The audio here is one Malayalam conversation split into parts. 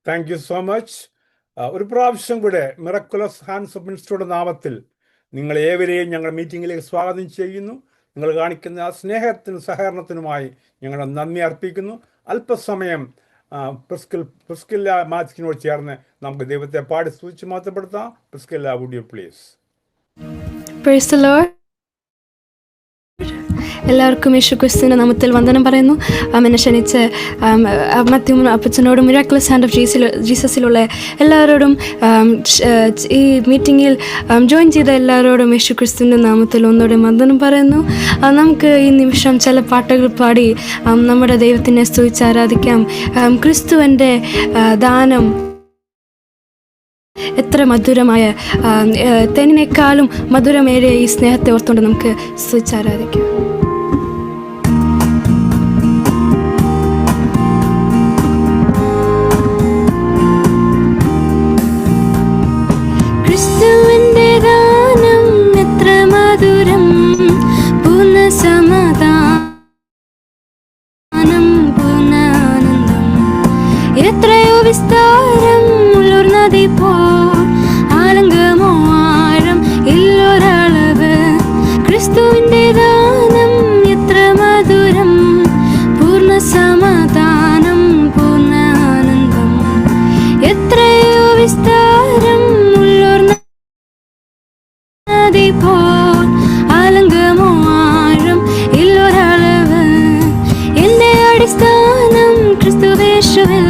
Thank you so much. ഒരു പ്രാവശ്യം കൂടെ മിറക്കുലസ് ഹാൻഡ്സ് ഓഫ് മിനിസ്റ്ററുടെ നാമത്തിൽ നിങ്ങൾ ഏവരെയും ഞങ്ങളുടെ മീറ്റിംഗിലേക്ക് സ്വാഗതം ചെയ്യുന്നു. നിങ്ങൾ കാണിക്കുന്ന ആ സ്നേഹത്തിനും സഹകരണത്തിനുമായി ഞങ്ങളുടെ നന്ദി അർപ്പിക്കുന്നു. അല്പസമയം പ്രിസ്കില്ല മാത്സിനോട് ചേർന്ന് നമുക്ക് ദൈവത്തെ പാടി സ്തുതിച്ച് മാത്രപ്പെടുത്താം. Priscilla, would you please? Praise the lord. എല്ലാവർക്കും യേശുക്രിസ്തുവിൻ്റെ നാമത്തിൽ വന്ദനം പറയുന്നു. എന്നെ ക്ഷണിച്ച് മത്യു അപ്പച്ചനോടും മിറാക്കിൾസ് ഹാൻഡ് ഓഫ് ജീസസിലുള്ള എല്ലാവരോടും ഈ മീറ്റിങ്ങിൽ ജോയിൻ ചെയ്ത എല്ലാവരോടും യേശുക്രിസ്തുവിൻ്റെ നാമത്തിൽ ഒന്നുകൂടെ വന്ദനം പറയുന്നു. നമുക്ക് ഈ നിമിഷം ചില പാട്ടുകൾ പാടി നമ്മുടെ ദൈവത്തിനെ സ്തുതിച്ച് ആരാധിക്കാം. ക്രിസ്തുവിൻ്റെ ദാനം എത്ര മധുരമായ, തേനിനേക്കാളും മധുരമേറിയ ഈ സ്നേഹത്തെ ഓർത്തുകൊണ്ട് നമുക്ക് സ്തുതിച്ച് ആരാധിക്കാം. ക്രിസ്തുവിൻ്റെ ദാനം എത്ര മധുരം, പൂർണ്ണ സമാധാനം, പൂർണ്ണ ആനന്ദം, എത്രയോ വിസ്താരം ഉള്ളൊരു നദി പോൽ, ആലംഗമോ ആഴം ഇല്ലൊരളവ്. ക്രിസ്തുവിൻ്റെ ദാനം എത്ര മധുരം, പൂർണ്ണ സമാധാനം, പൂർണ്ണ ആനന്ദം, എത്രയോ വിസ്താരം ഉള്ളൊരു നദി പോൽ, ആലംഗമോ ആഴം ഇല്ലൊരളവ്. എൻ്റെ അടിസ്ഥാനം ക്രിസ്തുവേശുവിൽ,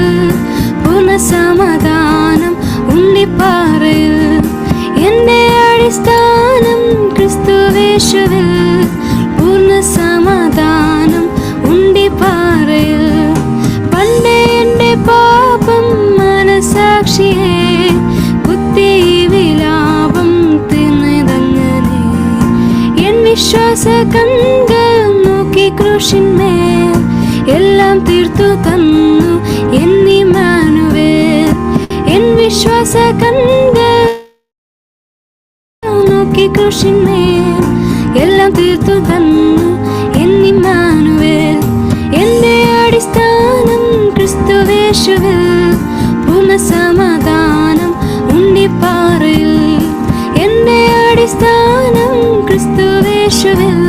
പൂർണ്ണ സമാധാനം ഉണ്ണിപ്പാറയിൽ. എൻ്റെ അടിസ്ഥാനം ക്രിസ്തുവേശുവിൽ, പൂർണ്ണ സമാധാനം ഉണ്ണിപ്പാറയിൽ. പണ്ടേ എൻ്റെ പാപം മനസാക്ഷിയെ കുത്തി വിലാപം തിന്നതങ്ങനെ, എൻ വിശ്വാസ കൺകൾ നോക്കി ക്രൂശിന്മേൽ എല്ലാം തീർത്തു തന്നു ഇമ്മാനുവേൽ. എൻ വിശ്വാസ കൺകൾ നോക്കി ക്രൂശിന്മേൽ എല്ലാം തീർത്തു തന്നു ഇമ്മാനുവേൽ. എൻ്റെ അടിസ്ഥാനം ക്രിസ്തുവേശുവിൽ, പൂർണ്ണ സമാധാനം ഉണ്ണിപ്പാറയിൽ. എൻ്റെ അടിസ്ഥാനം ക്രിസ്തുവേശുവിൽ,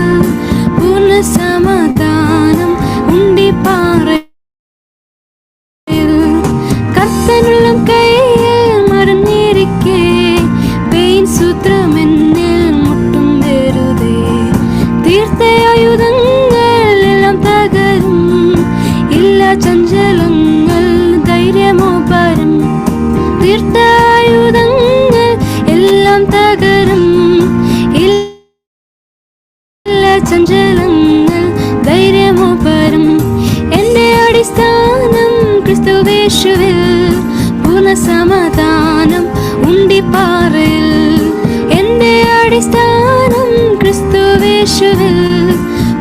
പൂർണ്ണ സമാധാനം ഉണ്ണിപ്പാറയിൽ. കർത്തനുള്ളം കയ്യിൽ മറഞ്ഞിരിക്കെ പെയിൻ സൂത്രമെന്നിൽ മുട്ടും വെറുതെ. തീർത്ഥായുധങ്ങൾ എല്ലാം തകരും, ഇല്ല ചഞ്ചലങ്ങൾ ധൈര്യമോ പരം. തീർത്ഥായുധങ്ങൾ എല്ലാം തകരും, ഇല്ല ചഞ്ചലങ്ങൾ ധൈര്യമോ പരം. എൻ്റെ അടിസ്ഥാനം ക്രിസ്തുവേശുവിൽ, പൂർണ്ണ സമാധാനം ഉണ്ണിപ്പാറയിൽ. എൻ്റെ അടിസ്ഥാനം ക്രിസ്തുവേശുവിൽ,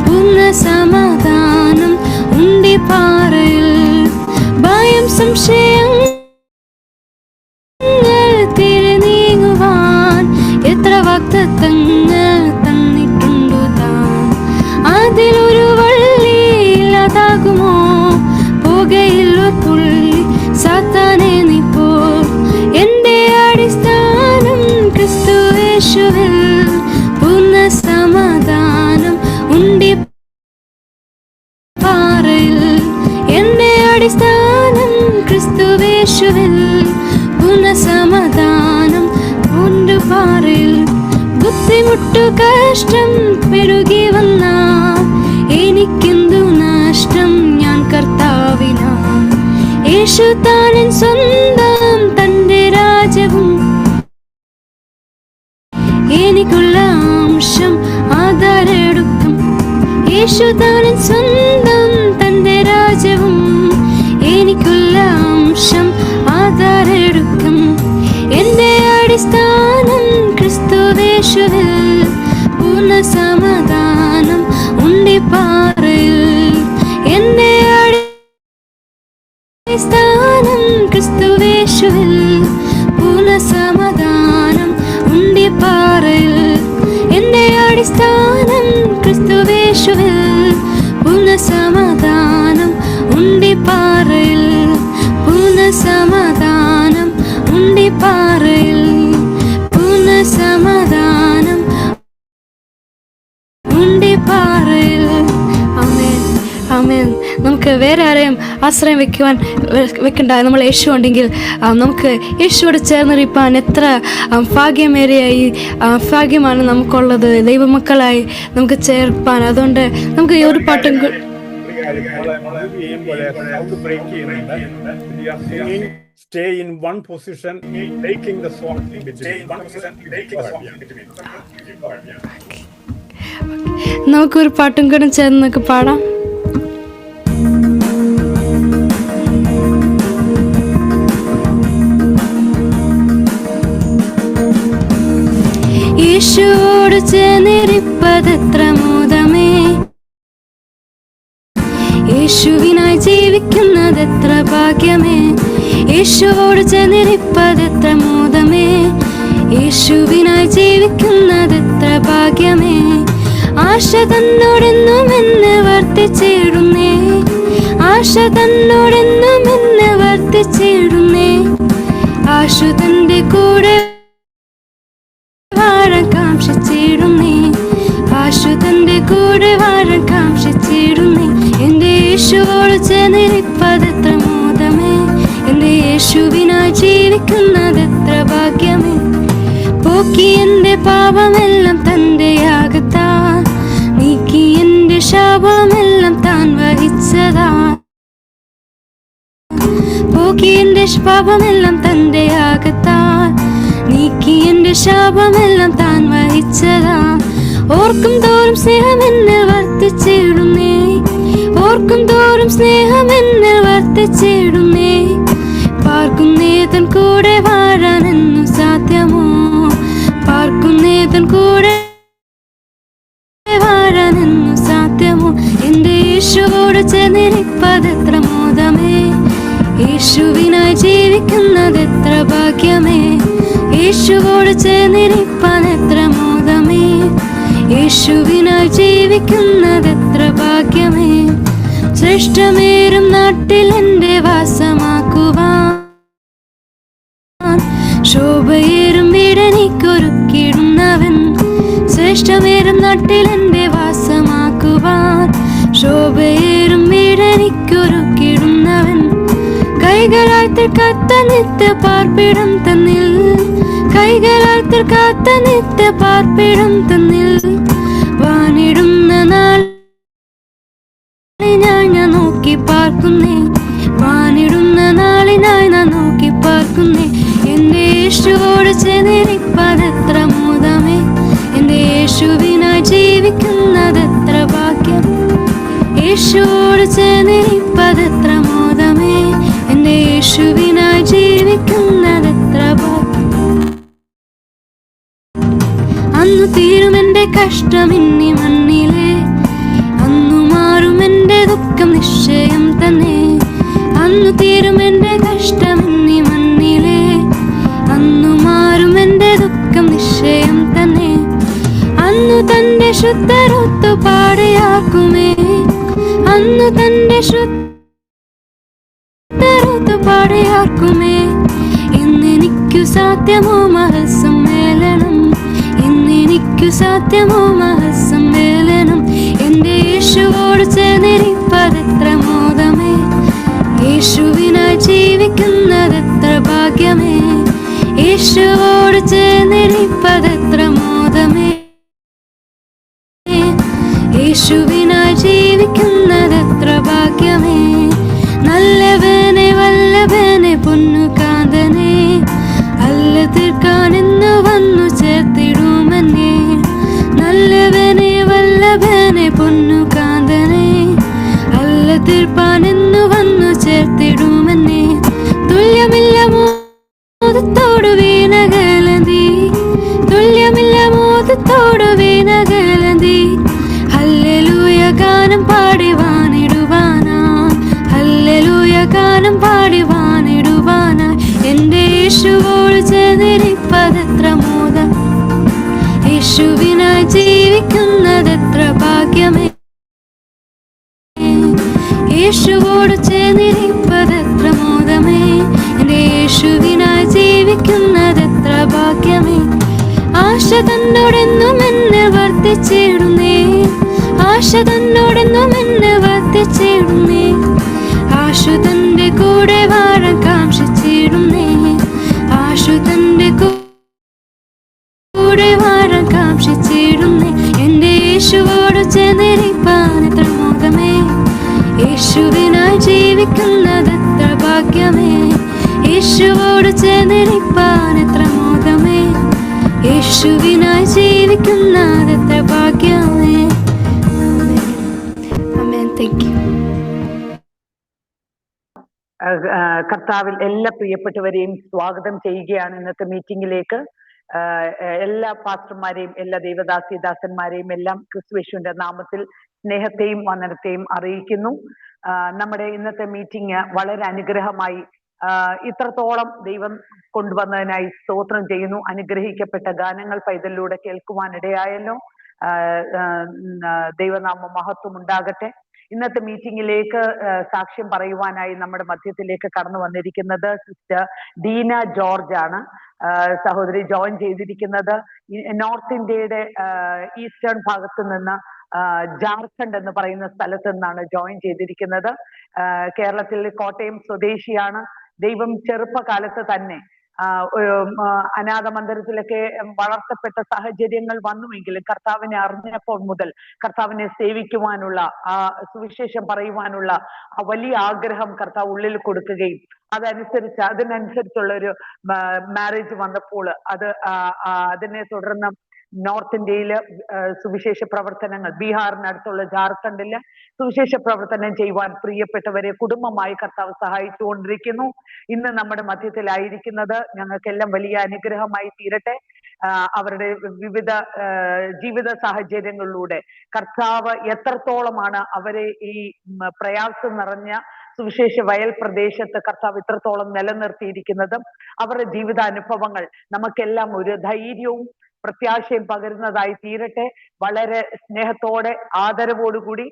പൂർണ്ണ സമാധാനം ഉണ്ണിപ്പാറയിൽ. ഭയം സംശയങ്ങൾ തിരിനീങ്ങുവാൻ എത്ര വാഗ്ദത്തങ്ങൾ തന്നിട്ടുണ്ടു താൻ. അതിലൊരു വള്ളി ഇല്ലാതാകുമോ, പോകയില്ലോ തുള്ളി സാത്താനെ നീ പോ. എൻ്റെ അടിസ്ഥാനം ക്രിസ്തുവേശുവിൽ, പൂർണ്ണ സമാധാനം ഉണ്ണിപ്പാറയിൽ. എൻ്റെ അടിസ്ഥാനം ക്രിസ്തുവേശുവിൽ, പൂർണ്ണ സമാധാനം ഉണ്ണിപ്പാറയിൽ. ബുദ്ധിമുട്ടു കഷ്ടം പെരുകി വന്നാൽ എനിക്കെന്തു നഷ്ടം, ഞാൻ കർത്താവിനാ. യേശു താനൻ സ്വന്തം, തൻ്റെ രാജ്യവും എനിക്കുള്ള അംശം ആധാരെടുക്കും. യേശു താനൻ സ്വന്തം, തൻ്റെ രാജ്യവും എനിക്കുള്ള അംശം ആധാരെടുക്കും. എൻ്റെ അടിസ്ഥാനം ക്രിസ്തുവേശുവിൽ, പൂർണ്ണ സമാധാനം ഉണ്ണിപ്പാറയിൽ. എൻ്റെ അടിസ്ഥാനം ക്രിസ്തുവേശുവിൽ, പൂർണ്ണ സമാധാനം ഉണ്ണിപ്പാറയിൽ. എൻ്റെ അടിസ്ഥാനം ക്രിസ്തുവേശുവിൽ, പൂർണ്ണ സമാധാനം ഉണ്ണിപ്പാറയിൽ, പൂർണ്ണ സമാധാനം വേറെ ആരെയും ആശ്രയം വെക്കണ്ട. നമ്മൾ യേശു ഉണ്ടെങ്കിൽ നമുക്ക് യേശുവോട് ചേർന്നിരിപ്പാൻ എത്ര ഭാഗ്യമാണ് നമുക്കുള്ളത്, ദൈവമക്കളായി നമുക്ക് ചേർപ്പാൻ. അതുകൊണ്ട് നമുക്ക് ഈ ഒരു പാട്ടും stay in one position, taking the song in between. നമുക്കൊരു പാട്ടും കൂടെ ചേർന്ന് നമുക്ക് പാടാം. യേശുവോട് ചേർന്നിരിപ്പതെത്ര മോദമേ, യേശുവിനായി ജീവിക്കുന്നതെത്ര ഭാഗ്യമേ. യേശുവോട് ചേർന്നിരിപ്പതെത്ര മോദമേ, യേശുവിനായി ജീവിക്കുന്നതെത്ര ഭാഗ്യമേ. ആശ തന്നോടെന്നും എന്നെ വർത്തിച്ചിടുന്നേ, ആശ തന്നോടെന്നും എന്നെ വർത്തിച്ചിടുന്നേ. ആശു തന്റെ കൂടെ വാഴാൻ കാംക്ഷിച്ചിടുന്നേ, ആശു തന്റെ കൂടെ വാഴാൻ കാംക്ഷിച്ചിടുന്നേ. എന്റെ യേശുവോട് ചേർന്നിരിപ്പതെത്ര മോദമേ, എന്റെ യേശുവിനായി ജീവിക്കുന്നതെത്ര ഭാഗ്യമേ. പോക്കി എന്റെ പാപമെല്ലാം തന്റെ യാഗത്താൽ, നീക്കി എന്റെ ശാപമെല്ലാം താൻ വഹിച്ചതാ. പോക്കി എന്റെ പാപമെല്ലാം തന്റെ യാഗത്താൽ, നീക്കി എന്റെ ശാപമെല്ലാം താൻ വഹിച്ചതാ. ഓർക്കും തോറും സ്നേഹം എന്നിൽ വർത്തിച്ചിടുന്നേ, ഓർക്കും തോറും സ്നേഹം എന്നിൽ വർത്തിച്ചിടുന്നേ. പാർക്കുന്നേ തൻ കൂടെ വാഴാനെന്നു സാധ്യമോ, പാർക്കുന്നേ തൻ കൂടെ വാഴാനെന്നു സാധ്യമോ. എന്റെ യേശുവോട് ചേർന്നിരിപ്പതെത്ര മോദമേ, യേശുവിനായി ജീവിക്കുന്നതെത്ര ഭാഗ്യമേ. യേശുവോട് ചേർന്നിരിപ്പാൻ എത്ര മോദമേ, യേശുവിനായി ജീവിക്കുന്നതെത്ര ഭാഗ്യമേ. ശ്രേഷ്ഠമേറും നാട്ടിൽ എന്റെ വാസമാക്കുവാൻ, ശോഭയേറും വീടെനിക്കൊരുക്കിടുന്നവൻ. ശ്രേഷ്ഠമേറും നാട്ടിൽ എന്റെ വാസമാക്കുവാൻ, ശോഭയേറും വീടെനിക്കൊരുക്കിടുന്നവൻ. കൈകളാൽ തീർക്കാത്ത നിത്യ പാർപ്പിടം തന്നിൽ, കൈകളാൽ തീർക്കാത്ത നിത്യ പാർപ്പിടം തന്നിൽ. വാണിടുന്ന നാളിനായി ഞാൻ നോക്കി പാർക്കുന്നേ, വാണിടുന്ന നാളിനായി ഞാൻ നോക്കി പാർക്കുന്നേ. എന്റെ യേശുവോട് ചേർന്നിരിപ്പതെത്ര മോദമേ, എന്റെ യേശുവിനായി ജീവിക്കുന്നതെത്ര ഭാഗ്യം. യേശുവോട് ചേർന്നിരിപ്പതെത്ര മോദമേ, എന്റെ യേശുവിനായി ജീവിക്കുന്നതെത്ര ഭാഗ്യം. അന്നു തീരുമെന്റെ കഷ്ടം ഇനി മണ്ണിലെ, അന്നു മാറും എന്റെ ദുഃഖം നിശ്ചയം തന്നെ. അന്നു തീരുമെന്റെ കഷ്ടം ഇനി മണ്ണിലെ, അന്നു മാറും എന്റെ ദുഃഖം നിശ്ചയം തന്നെ. അന്നു തന്റെ ശുദ്ധരൊത്തു പാടിയാക്കുമേ, അന്നു തന്റെ ശുദ്ധരൊത്തു പാടിയാക്കുമേ. ഇന്നെനിക്കു സാധ്യമോ മഹസമ്മേളനം, ഇന്നെനിക്കു സാധ്യമോ മഹസമ്മേളനം. എന്റെ യേശുവോട് ചേർന്നിരിപ്പതെത്ര മോദമേ, യേശുവിനായി ജീവിക്കുന്നതെത്ര ഭാഗ്യമേ. യേശുവോട് ചേർന്നിരിപ്പതെത്ര മോദമേ, യേശുവിനായി ജീവിക്കുന്നതെത്ര ഭാഗ്യമേ. നല്ലവനെ വല്ലഭനെ പൊന്നുകാന്തനെ, അല്ല തീർക്കാനെന്നു വന്നു ചേർത്തിടുമെന്നെ. നല്ലവനെ വല്ലഭനെ പൊന്നുകാന്തനെ, അല്ല തീർപ്പാനെന്നു വന്നു ചേർത്തിടുമെന്നെ. തുല്യമില്ല മോദത്തോടു വീണകലന്തി, തുല്യമില്ല മോദത്തോടു വീണകലന്തി. ഹല്ലേലൂയ ഗാനം പാടി വാണിടുവാനായി, ഹല്ലേലൂയ ഗാനം പാടി വാണിടുവാനായി. എന്റെ യേശുവോട് ചേർന്നിരിപ്പതെത്ര മോദം, യേശുവിനായി ജീവിക്കുന്നതെത്ര ഭാഗ്യമേ. യേശുവോട് ചേർന്നിരിപ്പതെത്ര മോദമേ, എന്റെ യേശുവിനായി ജീവിക്കുന്നതെത്ര ഭാഗ്യമേ. ആശ തന്നോടെന്നും എന്നെ വർത്തിച്ചിടുന്നേ, ആശ തന്നോടെന്നും എന്നെ വർത്തിച്ചിടുന്നേ. ആശു തന്റെ കൂടെ വാഴാൻ കാക്ഷിച്ചിടുന്നേ. ആശു തന്റെ കൂടെ വാഴാൻ കാക്ഷിച്ചിടുന്നേ. എന്റെ യേശുവോട് ചേർന്നിരിപ്പാൻ എത്ര മോഹമേ. യേശുവിനായി ജീവിക്കുന്നതെത്ര ഭാഗ്യമേ. യേശുവോട് ചേർന്നിരിപ്പാൻ എത്ര മോഹമേ. യേശുവിനായി ജീവിക്കുന്നതെത്ര ഭാഗ്യമേ. ആമേൻ. Thank you. കർത്താവിൽ എല്ലാ പ്രിയപ്പെട്ടവരെയും സ്വാഗതം ചെയ്യുകയാണ് ഇന്നത്തെ മീറ്റിംഗിലേക്ക്. എല്ലാ പാസ്റ്റർമാരെയും എല്ലാ ദൈവദാസിദാസന്മാരെയും എല്ലാം ക്രിസ്തുയേശുവിന്റെ നാമത്തിൽ സ്നേഹത്തെയും വന്ദനത്തെയും അറിയിക്കുന്നു. നമ്മുടെ ഇന്നത്തെ മീറ്റിംഗ് വളരെ അനുഗ്രഹമായി ഇത്രത്തോളം ദൈവം കൊണ്ടുവന്നതിനായി സ്തോത്രം ചെയ്യുന്നു. അനുഗ്രഹിക്കപ്പെട്ട ഗാനങ്ങൾ പൈതലിലൂടെ കേൾക്കുവാനിടയായല്ലോ. ദൈവനാമ മഹത്വം ഉണ്ടാകട്ടെ. ഇന്നത്തെ മീറ്റിംഗിലേക്ക് സാക്ഷ്യം പറയുവാനായി നമ്മുടെ മധ്യത്തിലേക്ക് കടന്നു വന്നിരിക്കുന്നത് സിസ്റ്റർ ഡീന ജോർജ് ആണ്. സഹോദരി ജോയിൻ ചെയ്തിരിക്കുന്നത് നോർത്ത് ഇന്ത്യയുടെ ഈസ്റ്റേൺ ഭാഗത്ത് നിന്ന് ജാർഖണ്ഡ് എന്ന് പറയുന്ന സ്ഥലത്ത് നിന്നാണ് ജോയിൻ ചെയ്തിരിക്കുന്നത്. കേരളത്തിൽ കോട്ടയം സ്വദേശിയാണ്. ദൈവം ചെറുപ്പകാലത്ത് തന്നെ അനാഥ മന്ദിരത്തിലൊക്കെ വളർത്തപ്പെട്ട സാഹചര്യങ്ങൾ വന്നുവെങ്കിലും കർത്താവിനെ അറിഞ്ഞപ്പോൾ മുതൽ കർത്താവിനെ സേവിക്കുവാനുള്ള ആ സുവിശേഷം പറയുവാനുള്ള ആ വലിയ ആഗ്രഹം കർത്താവ് ഉള്ളിൽ കൊടുക്കുകയും അതിനനുസരിച്ചുള്ള ഒരു മാരേജ് വന്നപ്പോൾ അതിനെ തുടർന്ന് നോർത്ത് ഇന്ത്യയില് സുവിശേഷ പ്രവർത്തനങ്ങൾ, ബീഹാറിനടുത്തുള്ള ജാർഖണ്ഡില് സുവിശേഷ പ്രവർത്തനം ചെയ്യുവാൻ പ്രിയപ്പെട്ടവരെ കുടുംബമായി കർത്താവ് സഹായിച്ചുകൊണ്ടിരിക്കുന്നു. ഇന്ന് നമ്മുടെ മധ്യത്തിലായിരിക്കുന്നത് ഞങ്ങൾക്കെല്ലാം വലിയ അനുഗ്രഹമായി തീരട്ടെ. അവരുടെ വിവിധ ജീവിത സാഹചര്യങ്ങളിലൂടെ കർത്താവ് എത്രത്തോളമാണ് അവരെ ഈ പ്രയാസം നിറഞ്ഞ സുവിശേഷ വയൽ പ്രദേശത്ത് കർത്താവ് ഇത്രത്തോളം നിലനിർത്തിയിരിക്കുന്നതും അവരുടെ ജീവിതാനുഭവങ്ങൾ നമുക്കെല്ലാം ഒരു ധൈര്യവും പ്രത്യാശയും പകരുന്നതായി തീരട്ടെ. വളരെ സ്നേഹത്തോടെ ആദരവോടുകൂടി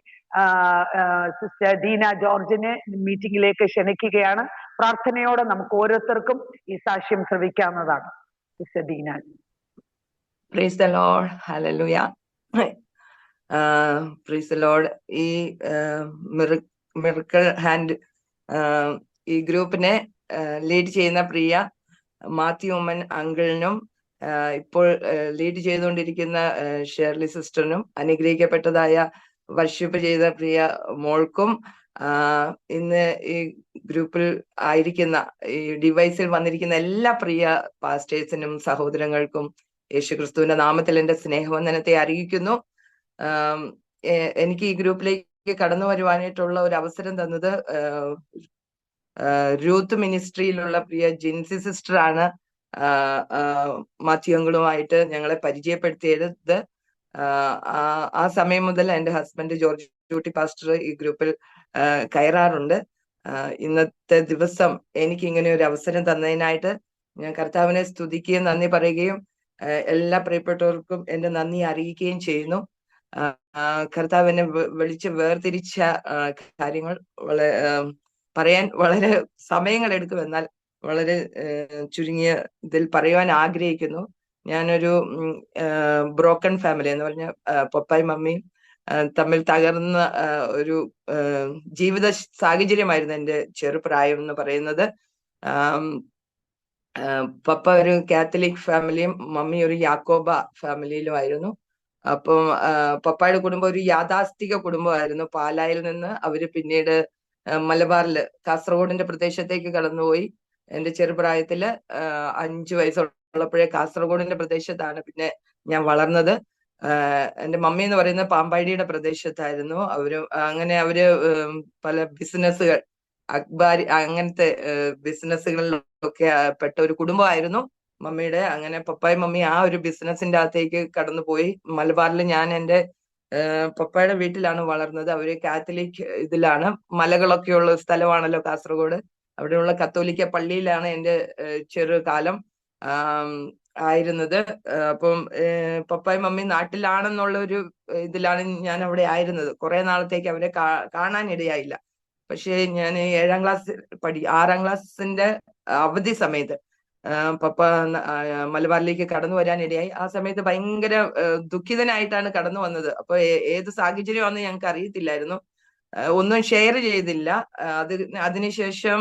സിസ്റ്റർ ഡീന ജോർജിനെ മീറ്റിംഗിലേക്ക് ക്ഷണിക്കുകയാണ്. പ്രാർത്ഥനയോടെ നമുക്ക് ഓരോരുത്തർക്കും ഈ സാക്ഷ്യം ശ്രവിക്കാവുന്നതാണ്. Sister Deena. Praise the lord. Hallelujah. Praise the lord. ഈ മിറക്കിൾ ഹാൻഡ് ഈ ഗ്രൂപ്പിനെ ലീഡ് ചെയ്യുന്ന പ്രിയ മാത്യു ഉമ്മൻ അങ്കിളിനും ഇപ്പോൾ ലീഡ് ചെയ്തുകൊണ്ടിരിക്കുന്ന ഷേർലി സിസ്റ്ററിനും അനുഗ്രഹിക്കപ്പെട്ടതായ വർഷിപ്പ് ചെയ്ത പ്രിയ മോൾക്കും ഇന്ന് ഈ ഗ്രൂപ്പിൽ ആയിരിക്കുന്ന ഈ ഡിവൈസിൽ വന്നിരിക്കുന്ന എല്ലാ പ്രിയ പാസ്റ്റേഴ്സിനും സഹോദരങ്ങൾക്കും യേശുക്രിസ്തുവിന്റെ നാമത്തിൽ എന്റെ സ്നേഹവന്ദനത്തെ അറിയിക്കുന്നു. എനിക്ക് ഈ ഗ്രൂപ്പിലേക്ക് കടന്നു വരുവാനായിട്ടുള്ള ഒരു അവസരം തന്നത് രൂത്ത് മിനിസ്ട്രിയിലുള്ള പ്രിയ ജിൻസി സിസ്റ്റർ ആണ്. മാത്യു അങ്കിളുമായിട്ട് ഞങ്ങളെ പരിചയപ്പെടുത്തിയത്. ആ സമയം മുതൽ എൻ്റെ ഹസ്ബൻഡ് ജോർജ് ജൂട്ടി പാസ്റ്റർ ഈ ഗ്രൂപ്പിൽ കയറാറുണ്ട്. ഇന്നത്തെ ദിവസം എനിക്ക് ഇങ്ങനെ ഒരു അവസരം തന്നതിനായിട്ട് ഞാൻ കർത്താവിനെ സ്തുതിക്കുകയും നന്ദി പറയുകയും എല്ലാ പ്രിയപ്പെട്ടവർക്കും എൻ്റെ നന്ദി അറിയിക്കുകയും ചെയ്യുന്നു. കർത്താവിനെ വിളിച്ച് വേർതിരിച്ച കാര്യങ്ങൾ പറയാൻ വളരെ സമയങ്ങൾ എടുക്കും. എന്നാൽ വളരെ ചുരുങ്ങിയ ഇതിൽ പറയുവാൻ ആഗ്രഹിക്കുന്നു. ഞാനൊരു ബ്രോക്കൺ ഫാമിലി എന്ന് പറഞ്ഞ പപ്പായും മമ്മിയും തമ്മിൽ തകർന്ന ഒരു ജീവിത സാഹചര്യമായിരുന്നു എൻ്റെ ചെറുപ്രായം എന്ന് പറയുന്നത്. പപ്പ ഒരു കാത്തലിക് ഫാമിലിയും മമ്മി ഒരു യാക്കോബ ഫാമിലിയിലും ആയിരുന്നു. അപ്പം പപ്പായുടെ കുടുംബം ഒരു യാഥാസ്ഥിക കുടുംബമായിരുന്നു. പാലായിൽ നിന്ന് അവര് പിന്നീട് മലബാറില് കാസർഗോഡിന്റെ പ്രദേശത്തേക്ക് കടന്നുപോയി. എന്റെ ചെറുപ്രായത്തില് 5 വയസ്സുള്ളപ്പോഴേ കാസർഗോഡിന്റെ പ്രദേശത്താണ് പിന്നെ ഞാൻ വളർന്നത്. എന്റെ മമ്മി എന്ന് പറയുന്നത് പാമ്പാടിയുടെ പ്രദേശത്തായിരുന്നു. അവര് പല ബിസിനസ്സുകൾ, അക്ബാരി അങ്ങനത്തെ ബിസിനസ്സുകളിലൊക്കെ പെട്ട ഒരു കുടുംബമായിരുന്നു മമ്മിയുടെ. അങ്ങനെ പപ്പായും മമ്മി ആ ഒരു ബിസിനസിന്റെ അകത്തേക്ക് കടന്നുപോയി. മലബാറിൽ ഞാൻ എൻ്റെ പപ്പായുടെ വീട്ടിലാണ് വളർന്നത്. അവര് കാത്തലിക് ഇതിലാണ്, മലകളൊക്കെയുള്ള സ്ഥലമാണല്ലോ കാസർഗോഡ്. അവിടെയുള്ള കത്തോലിക്ക പള്ളിയിലാണ് എൻ്റെ ചെറുകാലം ആയിരുന്നത്. അപ്പം പപ്പായും മമ്മി നാട്ടിലാണെന്നുള്ള ഒരു ഇതിലാണ് ഞാൻ അവിടെ ആയിരുന്നത്. കുറെ നാളത്തേക്ക് അവരെ കാണാനിടയായില്ല. പക്ഷെ ഞാൻ 6ാം ക്ലാസ്സിന്റെ അവധി സമയത്ത് പപ്പ മലബാറിലേക്ക് കടന്നു വരാനിടയായി. ആ സമയത്ത് ഭയങ്കര ദുഃഖിതനായിട്ടാണ് കടന്നു വന്നത്. അപ്പൊ ഏത് സാഹചര്യമാണെന്ന് ഞങ്ങൾക്ക് അറിയത്തില്ലായിരുന്നു. ഒന്നും ഷെയർ ചെയ്തില്ല. അതിനുശേഷം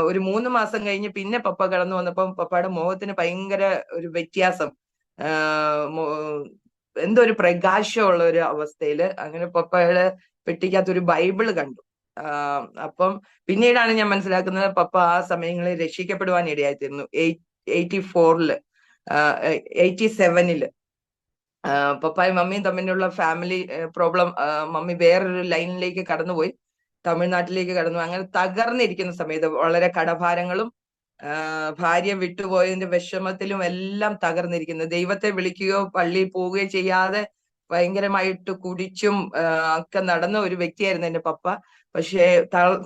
ഒരു 3 മാസം കഴിഞ്ഞ് പിന്നെ പപ്പ കടന്നു വന്നപ്പം പപ്പയുടെ മുഖത്തിന് ഭയങ്കര ഒരു വ്യത്യാസം, എന്തോ ഒരു പ്രകാശമുള്ള ഒരു അവസ്ഥയില്. അങ്ങനെ പപ്പയുടെ പെട്ടിക്കകത്ത് ഒരു ബൈബിള് കണ്ടു. അപ്പം പിന്നീടാണ് ഞാൻ മനസ്സിലാക്കുന്നത് പപ്പ ആ സമയങ്ങളിൽ രക്ഷിക്കപ്പെടുവാൻ ഇടയായിത്തീർന്നു. 84-ല് 87-ല് പപ്പായും മമ്മിയും തമ്മിലുള്ള ഫാമിലി പ്രോബ്ലം, മമ്മി വേറൊരു ലൈനിലേക്ക് കടന്നുപോയി, തമിഴ്നാട്ടിലേക്ക് കടന്നു. അങ്ങനെ തകർന്നിരിക്കുന്ന സമയത്ത്, വളരെ കടഭാരങ്ങളും ഭാര്യ വിട്ടുപോയതിന്റെ വിഷമത്തിലും എല്ലാം തകർന്നിരിക്കുന്നു. ദൈവത്തെ വിളിക്കുകയോ പള്ളിയിൽ പോവുകയോ ചെയ്യാതെ ഭയങ്കരമായിട്ട് കുടിച്ചും ഒക്കെ നടന്ന ഒരു വ്യക്തിയായിരുന്നു എന്റെ പപ്പ. പക്ഷേ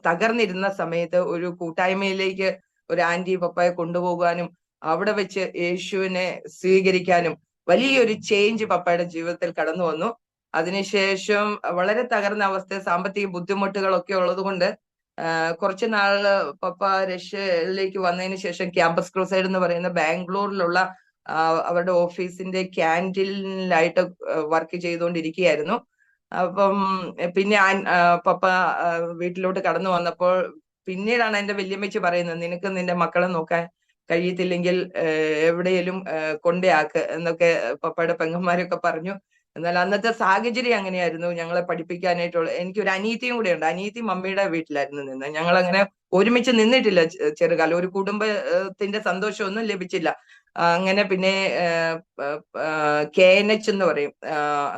തകർന്നിരുന്ന സമയത്ത് ഒരു കൂട്ടായ്മയിലേക്ക് ഒരു ആന്റി പപ്പയെ കൊണ്ടുപോകാനും അവിടെ വെച്ച് യേശുവിനെ സ്വീകരിക്കാനും വലിയൊരു ചേഞ്ച് പപ്പയുടെ ജീവിതത്തിൽ കടന്നു വന്നു. അതിനുശേഷം വളരെ തകർന്ന അവസ്ഥ, സാമ്പത്തിക ബുദ്ധിമുട്ടുകളൊക്കെ ഉള്ളത് കൊണ്ട് കുറച്ചു നാള് പപ്പ റഷ്യയിലേക്ക് വന്നതിന് ശേഷം ക്യാമ്പസ് ക്രൂസൈഡ് എന്ന് പറയുന്ന ബാംഗ്ലൂരിലുള്ള അവരുടെ ഓഫീസിന്റെ ക്യാൻറ്റീനിലായിട്ട് വർക്ക് ചെയ്തുകൊണ്ടിരിക്കുകയായിരുന്നു. അപ്പം പിന്നെ പപ്പ വീട്ടിലോട്ട് കടന്നു വന്നപ്പോൾ പിന്നീടാണ് എന്റെ വല്യമ്മച്ചി പറയുന്നത്, നിനക്ക് നിന്റെ മക്കളെ നോക്കാൻ കഴിയത്തില്ലെങ്കിൽ എവിടെയെങ്കിലും കൊണ്ടയാക്ക് എന്നൊക്കെ പപ്പയുടെ പെങ്ങന്മാരൊക്കെ പറഞ്ഞു. എന്നാൽ അന്നത്തെ സാഹചര്യം അങ്ങനെയായിരുന്നു. ഞങ്ങളെ പഠിപ്പിക്കാനായിട്ടുള്ള, എനിക്കൊരു അനീതിയും കൂടെ ഉണ്ട്. അനീതി മമ്മിയുടെ വീട്ടിലായിരുന്നു നിന്ന്. ഞങ്ങൾ അങ്ങനെ ഒരുമിച്ച് നിന്നിട്ടില്ല ചെറുകാലം. ഒരു കുടുംബത്തിന്റെ സന്തോഷമൊന്നും ലഭിച്ചില്ല. അങ്ങനെ പിന്നെ KNH എന്ന് പറയും,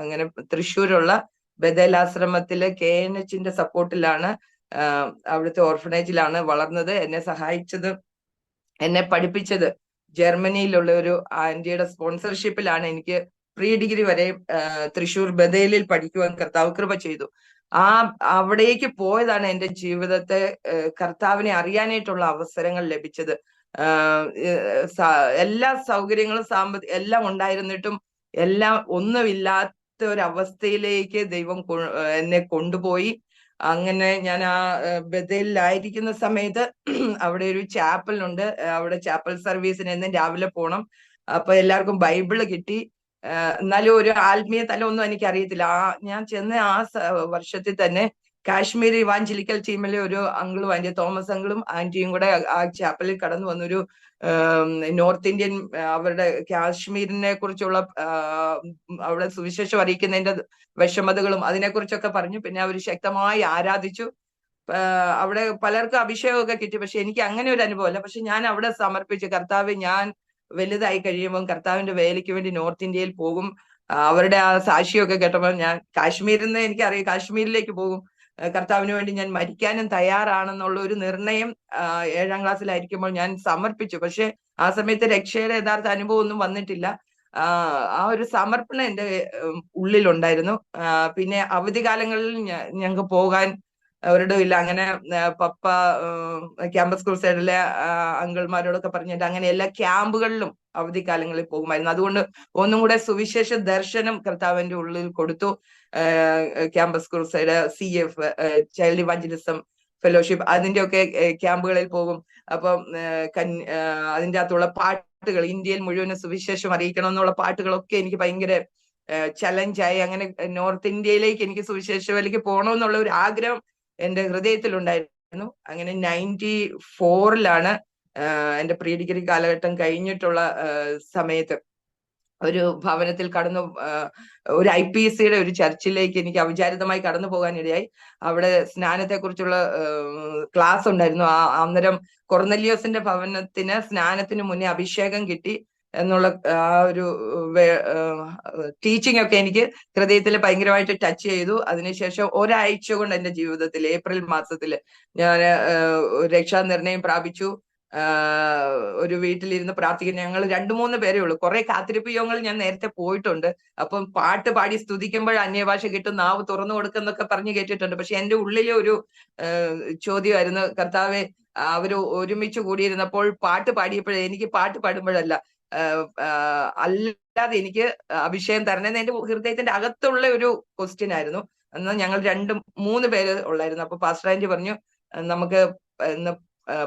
അങ്ങനെ തൃശ്ശൂരുള്ള ബദലാശ്രമത്തിലെ KNHന്റെ സപ്പോർട്ടിലാണ്, അവിടുത്തെ ഓർഫനേജിലാണ് വളർന്നത്. എന്നെ സഹായിച്ചത്, എന്നെ പഠിപ്പിച്ചത് ജർമ്മനിയിലുള്ള ഒരു ആന്റിയുടെ സ്പോൺസർഷിപ്പിലാണ്. എനിക്ക് പ്രീ ഡിഗ്രി വരെ തൃശ്ശൂർ ബദേലിൽ പഠിക്കുവാൻ കർത്താവ് കൃപ ചെയ്തു. അവിടേക്ക് പോയതാണ് എന്റെ ജീവിതത്തെ കർത്താവിനെ അറിയാനായിട്ടുള്ള അവസരങ്ങൾ ലഭിച്ചത്. എല്ലാ സൗകര്യങ്ങളും എല്ലാം ഉണ്ടായിരുന്നിട്ടും എല്ലാം ഒന്നുമില്ലാത്ത ഒരവസ്ഥയിലേക്ക് ദൈവം എന്നെ കൊണ്ടുപോയി. അങ്ങനെ ഞാൻ ആ ബദേലിലായിരിക്കുന്ന സമയത്ത് അവിടെ ഒരു ചാപ്പലുണ്ട്. അവിടെ ചാപ്പൽ സർവീസിന് എന്നും രാവിലെ പോണം. അപ്പൊ എല്ലാവർക്കും ബൈബിള് കിട്ടി. എന്നാലും ഒരു ആത്മീയ തലം ഒന്നും എനിക്ക് അറിയത്തില്ല. ഞാൻ ചെന്ന ആ വർഷത്തിൽ തന്നെ കാശ്മീർ ഇവാഞ്ചലിക്കൽ ടീമിലെ ഒരു അങ്കിളും ആന്റി തോമസ് അങ്കിളും ആന്റിയും കൂടെ ആ ചാപ്പലിൽ കടന്നു വന്നൊരു നോർത്ത് ഇന്ത്യൻ, അവരുടെ കാശ്മീരിനെ കുറിച്ചുള്ള അവിടെ സുവിശേഷം അറിയിക്കുന്നതിന്റെ വിഷമതകളും അതിനെക്കുറിച്ചൊക്കെ പറഞ്ഞു. പിന്നെ അവർ ശക്തമായി ആരാധിച്ചു. അവിടെ പലർക്കും അഭിഷേകമൊക്കെ കിട്ടി. പക്ഷെ എനിക്ക് അങ്ങനെ ഒരു അനുഭവമല്ല. പക്ഷെ ഞാൻ അവിടെ സമർപ്പിച്ചു, കർത്താവ്, ഞാൻ വലുതായി കഴിയുമ്പോൾ കർത്താവിന്റെ വേലയ്ക്ക് വേണ്ടി നോർത്ത് ഇന്ത്യയിൽ പോകും. അവരുടെ ആ സാക്ഷിയൊക്കെ കേട്ടപ്പോൾ ഞാൻ കാശ്മീരിൽ നിന്ന് എനിക്കറിയാം, കാശ്മീരിലേക്ക് പോകും. കർത്താവിന് വേണ്ടി ഞാൻ മരിക്കാനും തയ്യാറാണെന്നുള്ള ഒരു നിർണയം 7ാം ക്ലാസ്സിലായിരിക്കുമ്പോൾ ഞാൻ സമർപ്പിച്ചു. പക്ഷെ ആ സമയത്ത് രക്ഷയുടെ യഥാർത്ഥ അനുഭവം ഒന്നും വന്നിട്ടില്ല. ആ ഒരു സമർപ്പണം എൻ്റെ ഉള്ളിലുണ്ടായിരുന്നു. പിന്നെ അവധിക്കാലങ്ങളിൽ ഞങ്ങൾക്ക് പോകാൻ അവരുടെ ഇല്ല. അങ്ങനെ പപ്പ ക്യാമ്പസ് ക്രൂസൈഡിലെ അങ്കിൾമാരോടൊക്കെ പറഞ്ഞിട്ട് അങ്ങനെ എല്ലാ ക്യാമ്പുകളിലും അവധിക്കാലങ്ങളിൽ പോകുമായിരുന്നു. അതുകൊണ്ട് ഒന്നും കൂടെ സുവിശേഷ ദർശനം കർത്താവിന്റെ ഉള്ളിൽ കൊടുത്തു. Campus crusade, CF child evangelism fellowship, അതിന്റെയൊക്കെ ക്യാമ്പുകളിൽ പോകും. അപ്പം അതിൻ്റെ അകത്തുള്ള പാട്ടുകൾ, ഇന്ത്യയിൽ മുഴുവനും സുവിശേഷം അറിയിക്കണം എന്നുള്ള പാട്ടുകളൊക്കെ എനിക്ക് ഭയങ്കര ചലഞ്ചായി. അങ്ങനെ നോർത്ത് ഇന്ത്യയിലേക്ക് എനിക്ക് സുവിശേഷത്തിലേക്ക് പോകണമെന്നുള്ള ഒരു ആഗ്രഹം എന്റെ ഹൃദയത്തിലുണ്ടായിരുന്നു. അങ്ങനെ 94-ലാണ് എന്റെ പ്രീ ഡിഗ്രി കാലഘട്ടം കഴിഞ്ഞിട്ടുള്ള സമയത്ത് ഒരു ഭവനത്തിൽ കടന്നു, ഒരു IPCയുടെ ഒരു ചർച്ചിലേക്ക് എനിക്ക് അവിചാരിതമായി കടന്നു പോകാനിടയായി. അവിടെ സ്നാനത്തെ കുറിച്ചുള്ള ക്ലാസ് ഉണ്ടായിരുന്നു. അന്നേരം കൊർന്നലിയോസിന്റെ ഭവനത്തിന് സ്നാനത്തിന് മുന്നേ അഭിഷേകം കിട്ടി എന്നുള്ള ആ ഒരു ടീച്ചിങ് ഒക്കെ എനിക്ക് ഹൃദയത്തിൽ ഭയങ്കരമായിട്ട് ടച്ച് ചെയ്തു. അതിനുശേഷം ഒരാഴ്ച കൊണ്ട് എന്റെ ജീവിതത്തിൽ ഏപ്രിൽ മാസത്തിൽ ഞാൻ രക്ഷാനിർണയം പ്രാപിച്ചു. ഒരു വീട്ടിലിരുന്ന് പ്രാർത്ഥിക്കുന്ന ഞങ്ങൾ 2-3 പേരേ ഉള്ളൂ. കുറെ കാത്തിരിപ്പ് യോഗങ്ങൾ ഞാൻ നേരത്തെ പോയിട്ടുണ്ട്. അപ്പം പാട്ട് പാടി സ്തുതിക്കുമ്പോൾ അന്യഭാഷ കിട്ടും, നാവ് തുറന്നു കൊടുക്കുന്നൊക്കെ പറഞ്ഞു കേട്ടിട്ടുണ്ട്. പക്ഷെ എന്റെ ഉള്ളിലെ ഒരു ചോദ്യമായിരുന്നു, കർത്താവെ, അവര് ഒരുമിച്ച് കൂടിയിരുന്നപ്പോൾ പാട്ട് പാടിയപ്പോഴേ, എനിക്ക് പാട്ട് പാടുമ്പോഴല്ല, അല്ലാതെ എനിക്ക് അഭിഷേകം തരണമെന്ന് എന്റെ ഹൃദയത്തിന്റെ അകത്തുള്ള ഒരു ക്വസ്റ്റ്യൻ ആയിരുന്നു. എന്നാൽ ഞങ്ങൾ 2-3 പേര് ഉള്ളായിരുന്നു. അപ്പൊ പാസ്റ്റർ ആന്റി പറഞ്ഞു, നമുക്ക്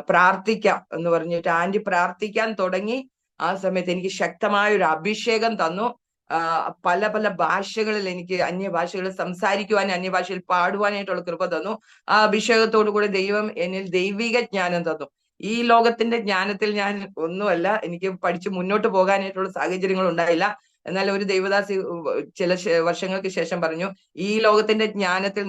പ്രാർത്ഥിക്കാം എന്ന് പറഞ്ഞിട്ട് ആന്റി പ്രാർത്ഥിക്കാൻ തുടങ്ങി. ആ സമയത്ത് എനിക്ക് ശക്തമായ ഒരു അഭിഷേകം തന്നു. പല പല ഭാഷകളിൽ എനിക്ക് അന്യഭാഷകളിൽ സംസാരിക്കുവാനും അന്യഭാഷയിൽ പാടുവാനായിട്ടുള്ള കൃപ തന്നു. ആ അഭിഷേകത്തോടു കൂടി ദൈവം എന്നിൽ ദൈവിക ജ്ഞാനം തന്നു. ഈ ലോകത്തിന്റെ ജ്ഞാനത്തിൽ ഞാൻ ഒന്നുമല്ല, എനിക്ക് പഠിച്ച് മുന്നോട്ട് പോകാനായിട്ടുള്ള സാഹചര്യങ്ങൾ ഉണ്ടായില്ല. എന്നാൽ ഒരു ദൈവദാസി ചില വർഷങ്ങൾക്ക് ശേഷം പറഞ്ഞു, ഈ ലോകത്തിന്റെ ജ്ഞാനത്തിൽ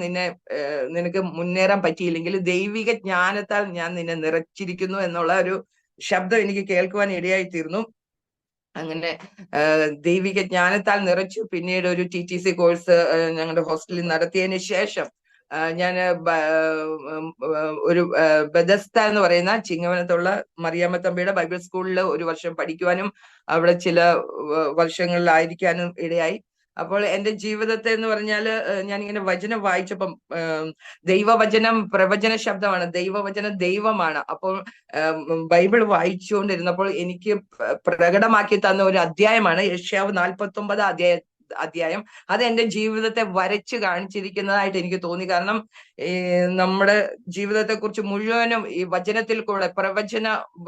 നിനക്ക് മുന്നേറാൻ പറ്റിയില്ലെങ്കിൽ ദൈവിക ജ്ഞാനത്താൽ ഞാൻ നിന്നെ നിറച്ചിരിക്കുന്നു എന്നുള്ള ഒരു ശബ്ദം എനിക്ക് കേൾക്കുവാൻ ഇടയായി തീർന്നു. അങ്ങനെ ദൈവിക ജ്ഞാനത്താൽ നിറച്ചു. പിന്നീട് ഒരു TTC കോഴ്സ് ഞങ്ങളുടെ ഹോസ്റ്റലിൽ നടത്തിയതിന് ശേഷം ഞാൻ ഒരു ബെദസ്ത എന്ന് പറയുന്ന ചിങ്ങവനത്തുള്ള മറിയാമ്മ തമ്പിയുടെ ബൈബിൾ സ്കൂളിൽ ഒരു വർഷം പഠിക്കുവാനും അവിടെ ചില വർഷങ്ങളിലായിരിക്കാനും ഇടയായി. അപ്പോൾ എന്റെ ജീവിതത്തെ എന്ന് പറഞ്ഞാല് ഞാനിങ്ങനെ വചനം വായിച്ചപ്പം ദൈവവചനം പ്രവചന ശബ്ദമാണ്, ദൈവവചനം ദൈവമാണ്. അപ്പോൾ ബൈബിൾ വായിച്ചുകൊണ്ടിരുന്നപ്പോൾ എനിക്ക് പ്രകടമാക്കി തന്ന ഒരു അധ്യായമാണ് യെശയ്യാവ് 49 അധ്യായം. അത് എന്റെ ജീവിതത്തെ വരച്ച് കാണിച്ചിരിക്കുന്നതായിട്ട് എനിക്ക് തോന്നി. കാരണം നമ്മുടെ ജീവിതത്തെ കുറിച്ച് മുഴുവനും ഈ വചനത്തിൽ കൂടെ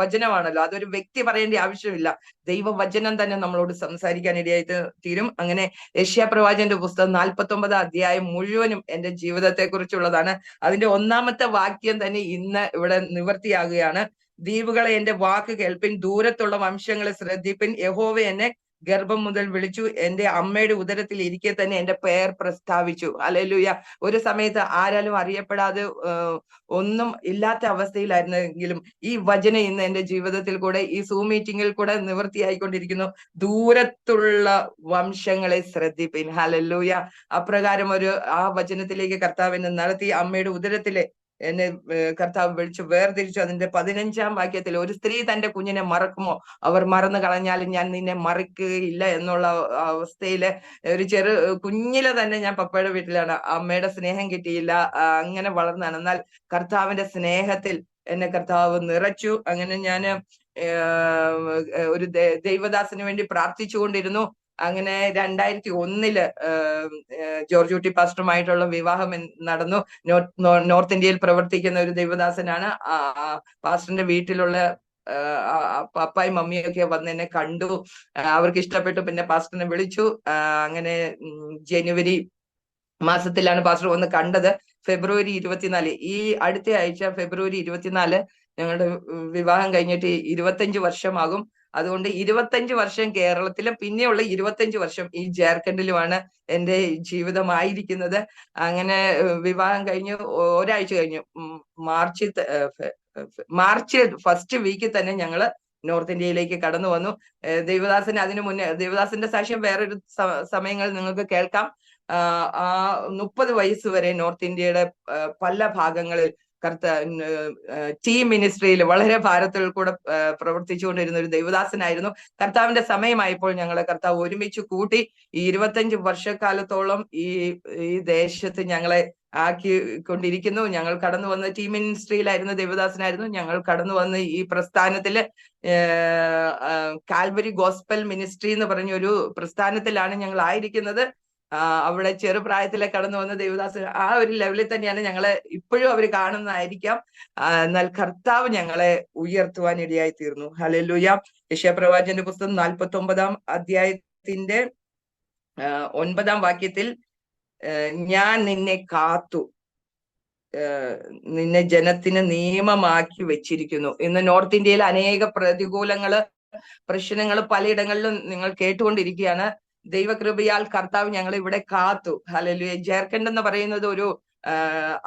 വചനമാണല്ലോ, അതൊരു വ്യക്തി പറയേണ്ട ആവശ്യമില്ല, ദൈവവചനം തന്നെ നമ്മളോട് സംസാരിക്കാൻ ഇടയായിട്ട് തീരും. അങ്ങനെ യെശയ്യാ പ്രവാചകന്റെ പുസ്തകം 49 അധ്യായം മുഴുവനും എന്റെ ജീവിതത്തെ കുറിച്ചുള്ളതാണ്. അതിന്റെ 1-ാമത്തെ വാക്യം തന്നെ ഇന്ന് ഇവിടെ നിവർത്തിയാകുകയാണ്. ദ്വീപുകളെ എന്റെ വാക്ക് കേൾപ്പിൻ, ദൂരത്തുള്ള വംശങ്ങളെ ശ്രദ്ധിപ്പിൻ, യഹോവ എന്നെ ഗർഭം മുതൽ വിളിച്ചു, എന്റെ അമ്മയുടെ ഉദരത്തിൽ ഇരിക്കെ തന്നെ എന്റെ പേർ പ്രസ്താവിച്ചു. ഹല്ലേലൂയ. ഒരു സമയത്ത് ആരാലും അറിയപ്പെടാതെ ഒന്നും ഇല്ലാത്ത അവസ്ഥയിലായിരുന്നെങ്കിലും ഈ വചനം ഇന്ന് എന്റെ ജീവിതത്തിൽ കൂടെ ഈ സൂം മീറ്റിംഗിൽ കൂടെ നിവൃത്തിയായിക്കൊണ്ടിരിക്കുന്നു. ദൂരത്തുള്ള വംശങ്ങളെ ശ്രദ്ധിപ്പിൻ. ഹല്ലേലൂയ. അപ്രകാരം ആ വചനത്തിലേക്ക് കർത്താവിനെ നടത്തി അമ്മയുടെ ഉദരത്തിലെ എന്നെ കർത്താവ് വിളിച്ചു വേർതിരിച്ചു. അതിന്റെ 15-ാം വാക്യത്തിൽ, ഒരു സ്ത്രീ തന്റെ കുഞ്ഞിനെ മറക്കുമോ, അവർ മറന്നു കളഞ്ഞാലും ഞാൻ നിന്നെ മറക്കുകയില്ല എന്നുള്ള അവസ്ഥയില് ഒരു കുഞ്ഞിലെ തന്നെ ഞാൻ പപ്പയുടെ വീട്ടിലാണ്. അമ്മയുടെ സ്നേഹം കിട്ടിയില്ല, അങ്ങനെ വളർന്നാണ്. എന്നാൽ കർത്താവിന്റെ സ്നേഹത്തിൽ എന്നെ കർത്താവ് നിറച്ചു. അങ്ങനെ ഞാൻ ഒരു ദൈവദാസന് വേണ്ടി പ്രാർത്ഥിച്ചുകൊണ്ടിരുന്നു. അങ്ങനെ 2001 ജോർജ് കുട്ടി പാസ്റ്ററുമായിട്ടുള്ള വിവാഹം നടന്നു. നോർത്ത് ഇന്ത്യയിൽ പ്രവർത്തിക്കുന്ന ഒരു ദൈവദാസനാണ്. പാസ്റ്ററിന്റെ വീട്ടിലുള്ള പപ്പായും മമ്മിയൊക്കെ വന്ന് എന്നെ കണ്ടു, അവർക്ക് ഇഷ്ടപ്പെട്ടു. പിന്നെ പാസ്റ്ററിനെ വിളിച്ചു. അങ്ങനെ ജനുവരി മാസത്തിലാണ് പാസ്റ്റർ വന്ന് കണ്ടത്. ഫെബ്രുവരി 24, ഈ അടുത്ത ആഴ്ച ഫെബ്രുവരി 24 ഞങ്ങളുടെ വിവാഹം കഴിഞ്ഞിട്ട് 25 വർഷമാകും. അതുകൊണ്ട് 25 വർഷം കേരളത്തിലും പിന്നെയുള്ള 25 വർഷം ഈ ജാർഖണ്ഡിലുമാണ് എൻ്റെ ജീവിതമായിരിക്കുന്നത്. അങ്ങനെ വിവാഹം കഴിഞ്ഞ് ഒരാഴ്ച കഴിഞ്ഞു, മാർച്ച് ഫസ്റ്റ് വീക്കിൽ തന്നെ ഞങ്ങള് നോർത്ത് ഇന്ത്യയിലേക്ക് കടന്നു വന്നു. ദേവദാസന് അതിനു മുന്നേ, ദേവദാസന്റെ സാക്ഷ്യം വേറൊരു സമയങ്ങളിൽ നിങ്ങൾക്ക് കേൾക്കാം. 30 വയസ്സ് വരെ നോർത്ത് ഇന്ത്യയുടെ പല ഭാഗങ്ങളിൽ ടീം മിനിസ്ട്രിയിൽ വളരെ ഭാരത്തിൽ കൂടെ പ്രവർത്തിച്ചുകൊണ്ടിരുന്ന ഒരു ദൈവദാസനായിരുന്നു. കർത്താവിന്റെ സമയമായപ്പോൾ ഞങ്ങളെ കർത്താവ് ഒരുമിച്ച് കൂട്ടി. ഈ 25 വർഷക്കാലത്തോളം ഈ ദേശത്ത് ഞങ്ങളെ ആക്കിക്കൊണ്ടിരിക്കുന്നു. ഞങ്ങൾ കടന്നു വന്ന ടീം മിനിസ്ട്രിയിലായിരുന്നു, ദൈവദാസനായിരുന്നു. ഞങ്ങൾ കടന്നു വന്ന് ഈ പ്രസ്ഥാനത്തില് കാൽവരി ഗോസ്പൽ മിനിസ്ട്രി എന്ന് പറഞ്ഞൊരു പ്രസ്ഥാനത്തിലാണ് ഞങ്ങൾ ആയിരിക്കുന്നത്. അവിടെ ചെറുപ്രായത്തിലെ കടന്നു വന്ന ദേവദാസ് ആ ഒരു ലെവലിൽ തന്നെയാണ് ഞങ്ങളെ ഇപ്പോഴും അവർ കാണുന്നതായിരിക്കാം. എന്നാൽ കർത്താവ് ഞങ്ങളെ ഉയർത്തുവാൻ ഇടയായി തീർന്നു. ഹല്ലേലൂയ. യെശയ്യാ പ്രവാചകന്റെ പുസ്തകം 49-ാം അധ്യായത്തിന്റെ 9-ാം വാക്യത്തിൽ, ഞാൻ നിന്നെ കാത്തു, നിന്നെ ജനത്തിന് നിയമമാക്കി വെച്ചിരിക്കുന്നു. ഇന്ന് നോർത്ത് ഇന്ത്യയിൽ അനേക പ്രതികൂലങ്ങള്, പ്രശ്നങ്ങൾ പലയിടങ്ങളിലും നിങ്ങൾ കേട്ടുകൊണ്ടിരിക്കുകയാണ്. ദൈവകൃപയാൽ കർത്താവ് ഞങ്ങൾ ഇവിടെ കാത്തു. ഹല്ലേലൂയ. ജാർഖണ്ഡ് എന്ന് പറയുന്നത് ഒരു